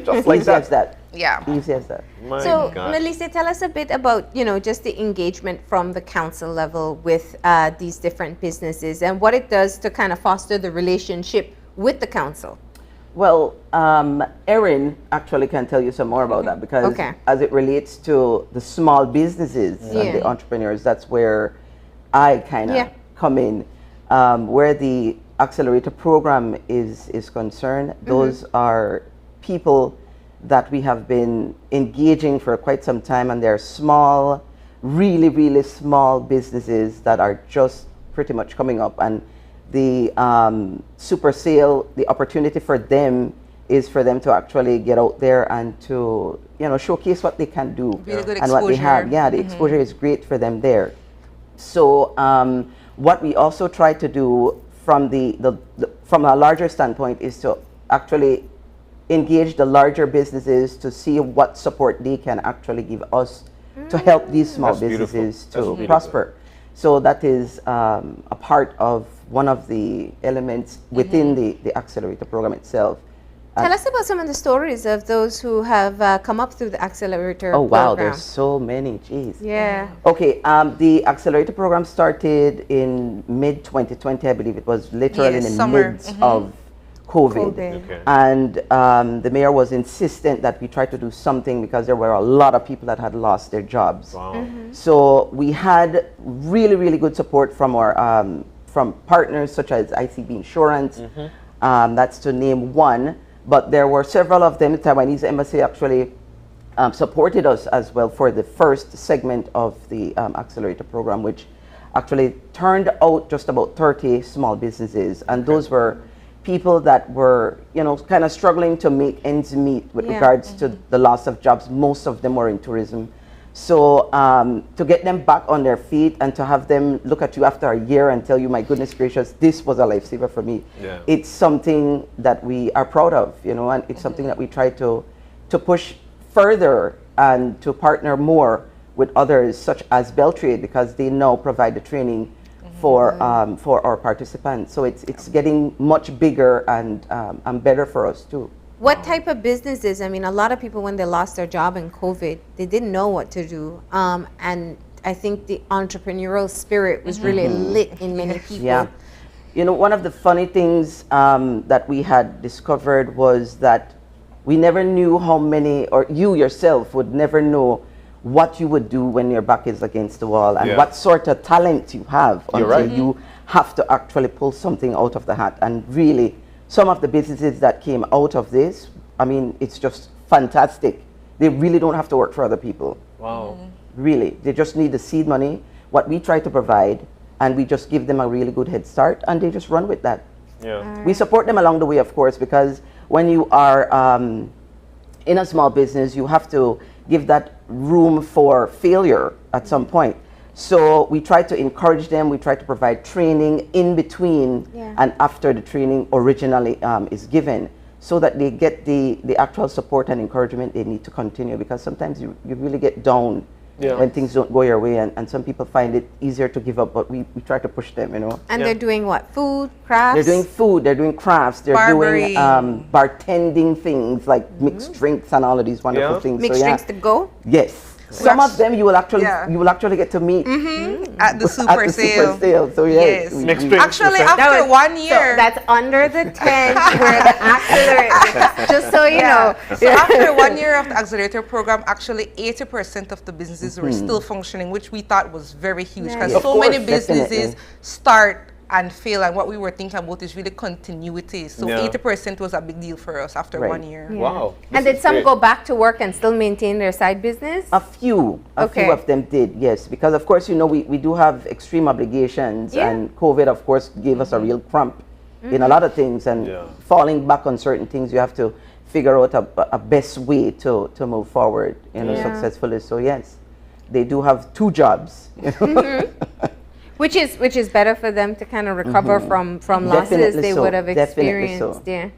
Just like that. Easy as that. So, Melissa, tell us a bit about, you know, just the engagement from the council level with these different businesses and what it does to kind of foster the relationship with the council. Well, Erin actually can tell you some more about that because as it relates to the small businesses and the entrepreneurs, that's where I kind of come in. Where the accelerator program is concerned, those are people that we have been engaging for quite some time, and they're small, really, really small businesses that are just pretty much coming up. And the super sale, the opportunity for them is for them to actually get out there and to, you know, showcase what they can do and what they have. The exposure is great for them there. So what we also try to do from from a larger standpoint is to actually engage the larger businesses to see what support they can actually give us to help these small businesses to prosper. So that is a part of one of the elements within the accelerator program itself. Tell us about some of the stories of those who have come up through the accelerator program. Oh wow, there's so many, jeez. Yeah. Okay, the accelerator program started in mid-2020, I believe it was literally in the midst of COVID. And the mayor was insistent that we try to do something because there were a lot of people that had lost their jobs. So we had really, really good support from our from partners such as ICB Insurance. That's to name one, but there were several of them. The Taiwanese embassy actually supported us as well for the first segment of the accelerator program, which actually turned out just about 30 small businesses, and those were people that were, kind of struggling to make ends meet with regards to the loss of jobs. Most of them were in tourism. So to get them back on their feet and to have them look at you after a year and tell you, my goodness gracious, this was a lifesaver for me. Yeah. It's something that we are proud of, and it's something that we try to push further and to partner more with others such as Beltrade, because they now provide the training for our participants. So it's getting much bigger and better for us too. What type of businesses? I mean, a lot of people, when they lost their job in COVID, they didn't know what to do. And I think the entrepreneurial spirit was really lit in many people. Yeah. One of the funny things that we had discovered was that we never knew how many, or you yourself would never know what you would do when your back is against the wall and what sort of talent you have until you have to actually pull something out of the hat. And really, some of the businesses that came out of this, I mean, it's just fantastic. They really don't have to work for other people. Wow. Really. They just need the seed money, what we try to provide, and we just give them a really good head start, and they just run with that. Yeah. We support them along the way, of course, because when you are in a small business, you have to give that room for failure at some point. So we try to encourage them, we try to provide training in between and after the training originally is given, so that they get the actual support and encouragement they need to continue, because sometimes you really get down when things don't go your way, and some people find it easier to give up, but we try to push them, And they're doing what? Food, crafts? They're doing food, they're doing crafts, they're doing bartending things like mixed drinks and all of these wonderful things. Mixed drinks to go? Yes. Some of them you will actually get to meet at the super sale. So yes. Actually, after 1 year, so that's under the tent where the accelerator. Just so you know. So after 1 year of the accelerator program, actually 80% of the businesses were still functioning, which we thought was very huge, because so many businesses start and fail, and what we were thinking about is really continuity. So 80% was a big deal for us after 1 year. Yeah. Wow. And did some go back to work and still maintain their side business? A few of them did, yes, because of course, we do have extreme obligations, and COVID, of course, gave us a real cramp in a lot of things, and falling back on certain things, you have to figure out a best way to move forward, successfully. So yes, they do have 2 jobs. Which is better for them to kind of recover from losses they would have experienced. Yeah.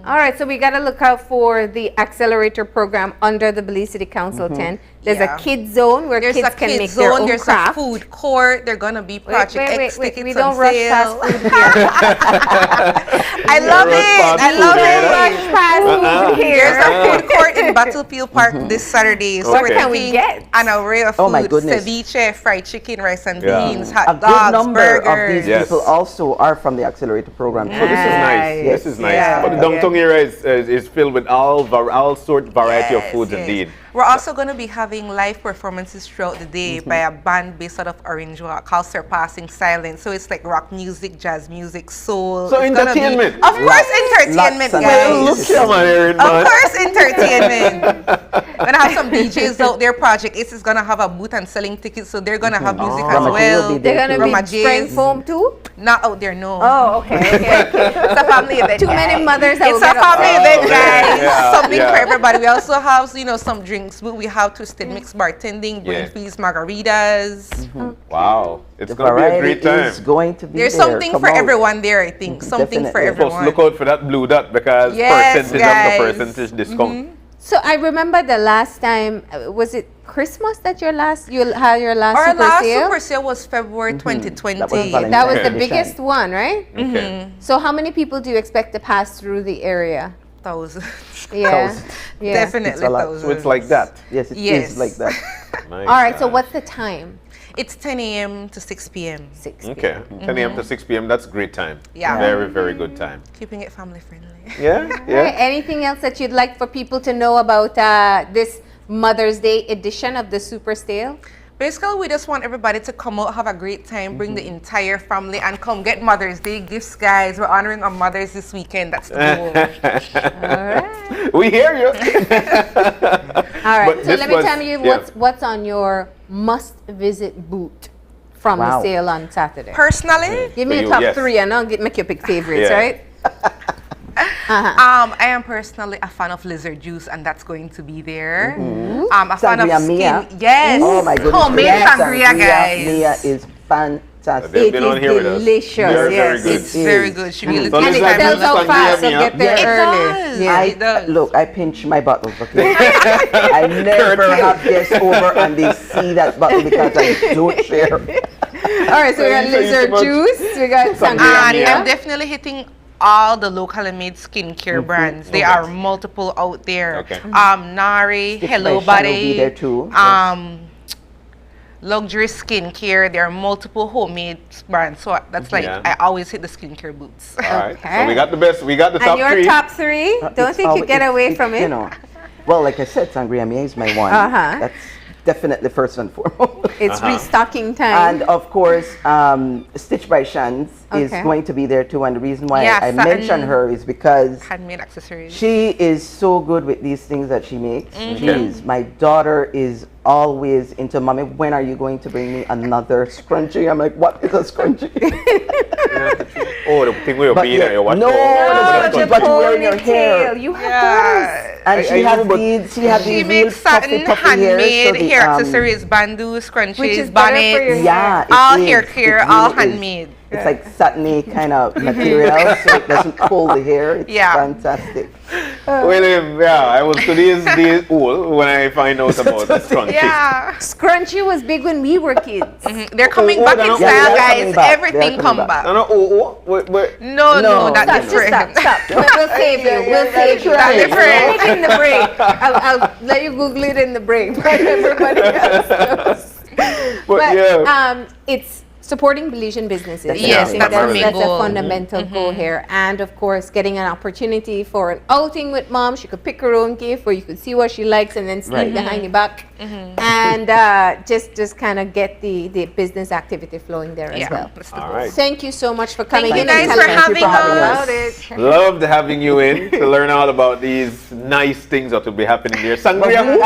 All right, so we got to look out for the accelerator program under the Belize City Council tent. There's a kids zone where kids can make their own There's craft. a food court. They're gonna be Project X tickets we on don't rush sale. past food here. I love it. I love it. Rush past food here. There's a food court in Battlefield Park this Saturday. So What can we get? An array of Oh my food: goodness. ceviche, fried chicken, rice and beans, hot A good dogs, number burgers. of these people also are from the accelerator program. So this is nice. Yes. This is nice. But the downtown area is filled with all sort variety of foods indeed. We're also going to be having live performances throughout the day by a band based out of Orange Walk called Surpassing Silence. So it's like rock music, jazz music, soul. So It's gonna be- entertainment. Of course, entertainment, guys. Look here, man. Of course, entertainment. We're gonna have some DJs out there. Project Ace is gonna have a booth and selling tickets, so they're gonna have music as well. They're going to Rama be J's. spraying foam too? Not out there, no. Oh, okay. It's a family event. Too many mothers that It's will a get family upset. event, guys. Yeah, Something yeah. for everybody. We also have, some drinks. We have Twisted Mix bartending, brain freeze margaritas. Wow. It's The going to be a variety great time. is going to be There's there. something Come for out. everyone there, I think. Something for Definitely. everyone. Look out for that blue dot, because Yes, percentage guys. after percentage discount. So I remember the last time, was it Christmas that you had your last Our super last sale? super sale was February 2020. That was Valentine's That was the edition. biggest one, right? Okay. So how many people do you expect to pass through the area? Thousands. Yeah. Thousands. Yeah. Definitely It's a lot. thousands. So it's like that. Yes, it is Yes. like that. My All right, so God. what's the time? It's 10 a.m. to 6 p.m. 6 Okay. 10 a.m. to 6 p.m. That's a great time. Yeah. Very, very good time. Keeping it family friendly. Yeah. All right, Yeah. anything else that you'd like for people to know about this Mother's Day edition of the Super Sale? Basically, we just want everybody to come out, have a great time, bring the entire family, and come get Mother's Day gifts, guys. We're honoring our mothers this weekend. That's the goal. All right. We hear you. All right. But So this let me was- tell you yeah. what's on your must-visit boot from the Wow. sale on Saturday. Personally, Give me For a you, top yes. 3 and I'll make you pick favorites, Yeah. right? I am personally a fan of lizard juice, and that's going to be there. A fan of skin. Mia. Yes. Oh my goodness. Homemade sangria, guys. Mia is fantastic. They've been on here with us. Delicious. Yes, it's very good. She really So and it sells out fast, so get there early. Does. Yeah, it does. Look, I pinch my bottle. Okay? I never have guests over and they see that bottle because I don't share. All right, so we got lizard juice, we got sangria. And I'm definitely hitting all the locally made skincare brands. There are multiple out there. Okay. Nari, Hello By Shannon will Body, be there too. luxury skincare. There are multiple homemade brands. So that's like I always hit the skincare boots. All right. So we got the best. We got the top And your three. top three? Don't think you get away from it. You know, well, like I said, Sangria Mia is my one. That's definitely first and foremost. It's restocking time. And of course, Stitch by Shans is going to be there too. And the reason why I mention her is because handmade accessories. She is so good with these things that she makes. My daughter is always into, Mommy, when are you going to bring me another scrunchie? I'm like, what is a scrunchie? Oh, the thing with your bean and your what? No, the what you wear in your hair. You have those. And she has these, she makes satin handmade hair accessories, bandeaus, scrunchies, bonnets, all hair care, all handmade. It's like satiny kind of material, so it doesn't pull the hair. It's fantastic. William, I was today's day old when I find out about the scrunchie. Yeah. Scrunchie was big when we were kids. They're coming back in style, guys. Everything come back. No, that's different. Stop. We'll save you. We'll save you. That's different. Take it in the break. I'll let you Google it in the break. But everybody else knows. But it's supporting Belizean businesses. Yes, that's a fundamental goal here. And of course, getting an opportunity for an outing with mom. She could pick her own gift where you could see what she likes and then sneak behind your back. And just kind of get the business activity flowing there as well. All right. Thank you so much for coming in. Thank you guys for having us. Loved having you in to learn all about these nice things that will be happening there. Sangria Mia.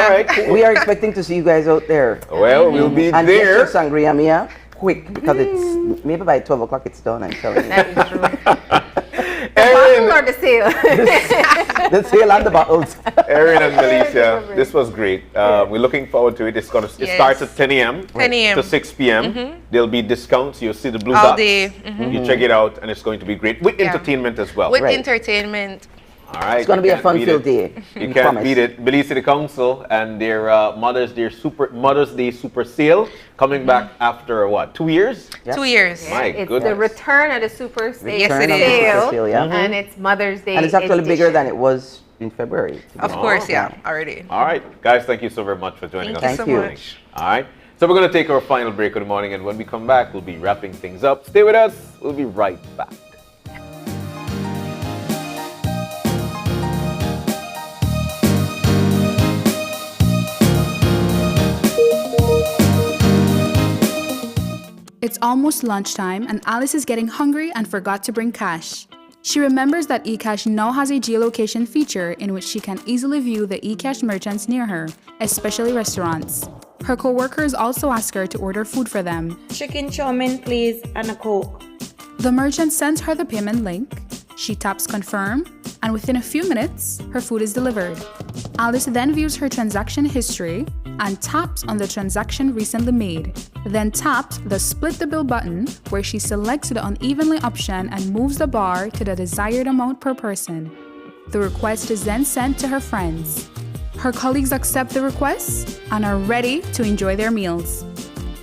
All right, cool. We are expecting to see you guys out there. Well, we'll be and there. Get your Sangria Mia quick because it's maybe by 12 o'clock it's done. I'm telling you. That is true. The bottle or the sale? The sale and the bottles. Erin and Melissa, this was great. We're looking forward to it. It starts at 10 a.m. to 6 p.m. There'll be discounts. You'll see the blue all dots. day. You check it out, and it's going to be great with entertainment as well. With entertainment. All right. It's going to be a fun-filled day. You can't beat it. Belize City Council and their Mother's Day Super Sale coming back after what? 2 years? 2 years. My it's goodness. the return of the Super Sale. Yes, it is. And it's Mother's Day. And it's actually bigger than it was in February. Of course, already. All right, guys, thank you so very much for joining us. Thank you so much. All right, so we're going to take our final break of the morning, and when we come back, we'll be wrapping things up. Stay with us. We'll be right back. It's almost lunchtime and Alice is getting hungry and forgot to bring cash. She remembers that eCash now has a geolocation feature in which she can easily view the eCash merchants near her, especially restaurants. Her co-workers also ask her to order food for them. Chicken chow mein, please, and a Coke. The merchant sends her the payment link. She taps confirm, and within a few minutes, her food is delivered. Alice then views her transaction history and taps on the transaction recently made. Then taps the split the bill button where she selects the unevenly option and moves the bar to the desired amount per person. The request is then sent to her friends. Her colleagues accept the request and are ready to enjoy their meals.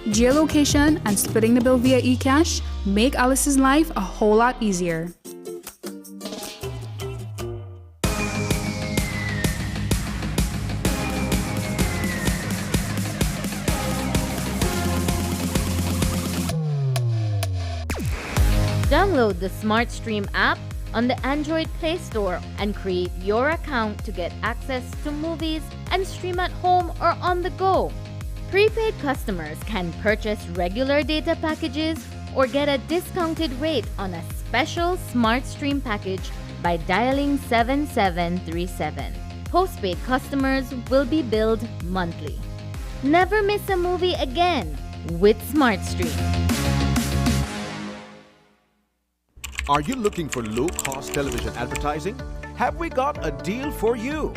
Geolocation and splitting the bill via eCash make Alice's life a whole lot easier. Download the SmartStream app on the Android Play Store and create your account to get access to movies and stream at home or on the go. Prepaid customers can purchase regular data packages or get a discounted rate on a special SmartStream package by dialing 7737. Postpaid customers will be billed monthly. Never miss a movie again with SmartStream. Are you looking for low-cost television advertising? Have we got a deal for you?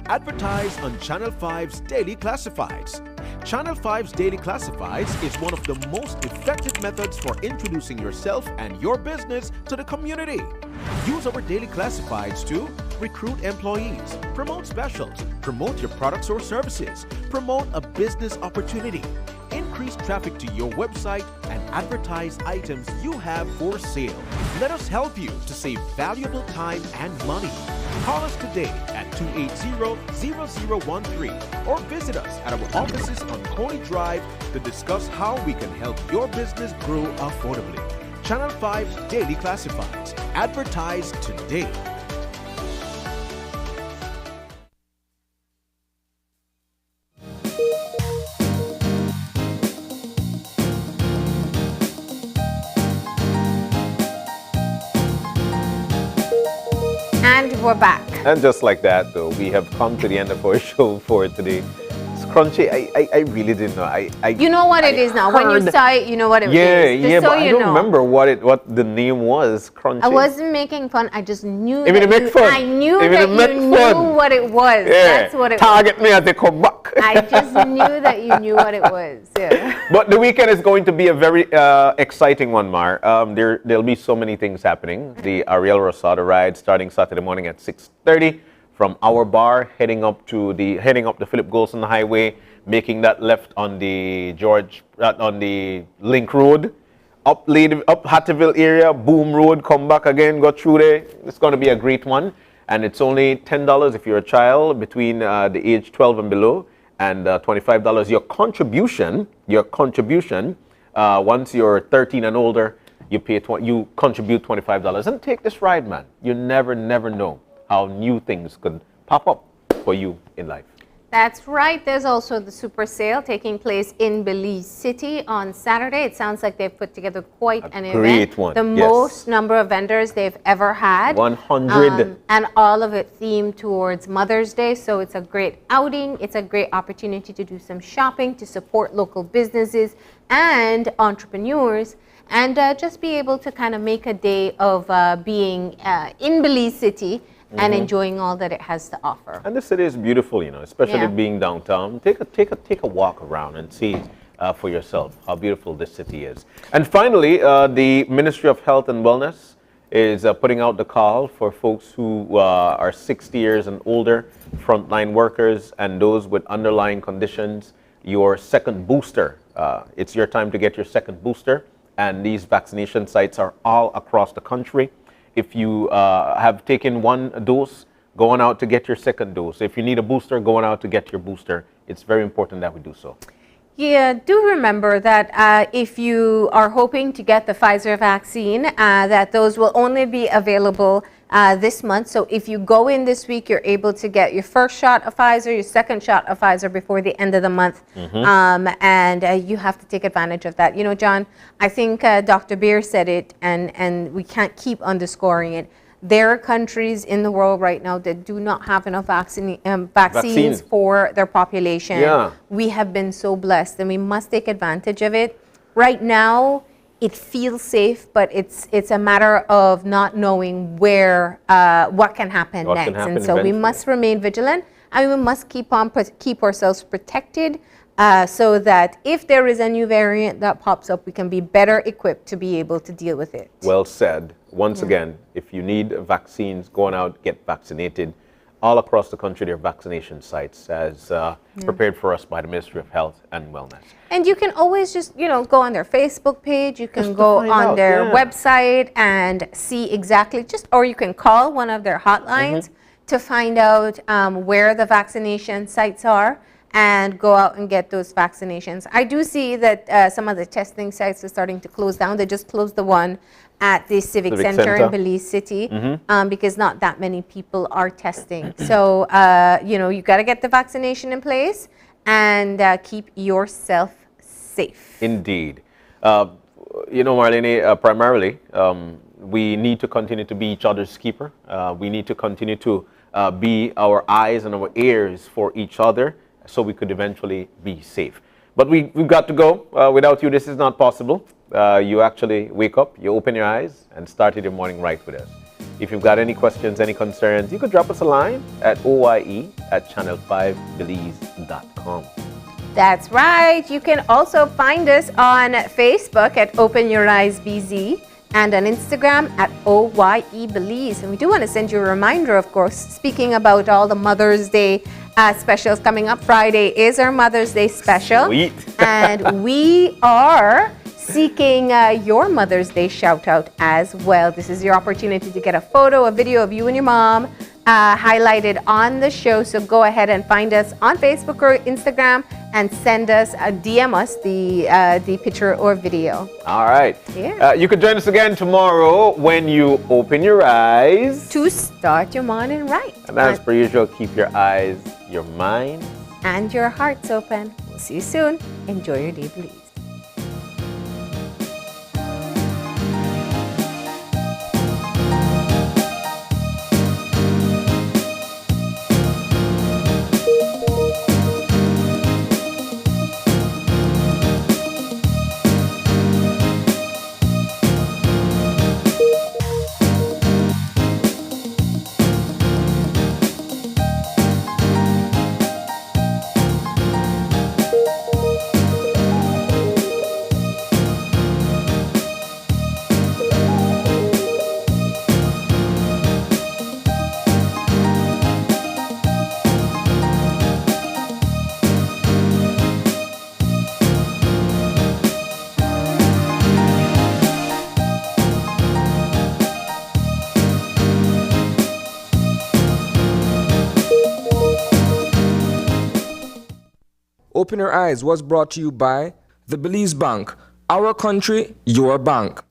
Advertise on Channel 5's Daily Classifieds. Channel 5's Daily Classifieds is one of the most effective methods for introducing yourself and your business to the community. Use our Daily Classifieds to recruit employees, promote specials, promote your products or services, promote a business opportunity, increase traffic to your website, and advertise items you have for sale. Let us help you to save valuable time and money. Call us today at 280-0013 or visit us at our offices on Coney Drive to discuss how we can help your business grow affordably. Channel 5's Daily Classifieds. Advertise today. And we're back. And just like that, though, we have come to the end of our show for today. Crunchy, I really didn't know. You know what it is now. When you saw it, you know what it is. Yeah, so but I don't remember what the name was. Crunchy. I wasn't making fun. I just knew that I knew that you knew what it was. Yeah. That's what it Target was. me as they come back. I just knew that you knew what it was. Yeah. But the weekend is going to be a very exciting one, Mar. There'll be so many things happening. The Ariel Rosado ride starting Saturday morning at 6:30. From our bar, heading up the Philip Golson Highway, making that left on the Link Road, up Hatterville area, Boom Road, come back again, go through there. It's going to be a great one, and it's only $10 if you're a child between the age 12 and below, and $25. Your contribution, once you're 13 and older, you contribute $25 and take this ride, man. You never know how new things could pop up for you in life. That's right. There's also the super sale taking place in Belize City on Saturday. It sounds like they've put together quite an event. One. The most number of vendors they've ever had. 100. And all of it themed towards Mother's Day. So it's a great outing. It's a great opportunity to do some shopping, to support local businesses and entrepreneurs, and just be able to kind of make a day of being in Belize City and enjoying all that it has to offer. And the city is beautiful, especially being downtown. Take a walk around and see for yourself how beautiful this city is. And finally, the Ministry of Health and Wellness is putting out the call for folks who are 60 years and older, frontline workers, and those with underlying conditions, your second booster. It's your time to get your second booster, and these vaccination sites are all across the country. If you have taken one dose, going out to get your second dose. If you need a booster, going out to get your booster. It's very important that we do so. Yeah, do remember that if you are hoping to get the Pfizer vaccine, that those will only be available this month. So if you go in this week, you're able to get your first shot of Pfizer, your second shot of Pfizer before the end of the month. And you have to take advantage of that. John, I think Dr. Beer said it, and we can't keep underscoring it. There are countries in the world right now that do not have enough vaccines for their population. Yeah. We have been so blessed, and we must take advantage of it. Right now, it feels safe, but it's a matter of not knowing what can happen next. And so we must remain vigilant, and we must keep ourselves protected so that if there is a new variant that pops up, we can be better equipped to be able to deal with it. Well said. Once again, if you need vaccines, go on out, get vaccinated. All across the country, there are vaccination sites as prepared for us by the Ministry of Health and Wellness. And you can always just, go on their Facebook page. You can go on their website and see exactly or you can call one of their hotlines to find out where the vaccination sites are and go out and get those vaccinations. I do see that some of the testing sites are starting to close down. They just closed the one at the Civic Center in Belize City because not that many people are testing. So, you got to get the vaccination in place and keep yourself safe. Indeed. Marlene, primarily, we need to continue to be each other's keeper. We need to continue to be our eyes and our ears for each other so we could eventually be safe. But we've got to go. Without you, this is not possible. you actually wake up, you open your eyes, and started your morning right with us. If you've got any questions, any concerns, you could drop us a line at oye@channel5belize.com. That's right. You can also find us on Facebook at Open Your Eyes BZ and on Instagram at OYE Belize. And we do want to send you a reminder, of course, speaking about all the Mother's Day specials coming up. Friday is our Mother's Day special. Sweet. And we are seeking your Mother's Day shout out as well. This is your opportunity to get a photo, a video of you and your mom highlighted on the show. So go ahead and find us on Facebook or Instagram and send us, DM us the picture or video. All right. Yeah. You could join us again tomorrow when you open your eyes to start your morning right. And as per usual, keep your eyes, your mind, and your hearts open. We'll see you soon. Enjoy your day, Belize. Open Your Eyes was brought to you by the Belize Bank. Our country, your bank.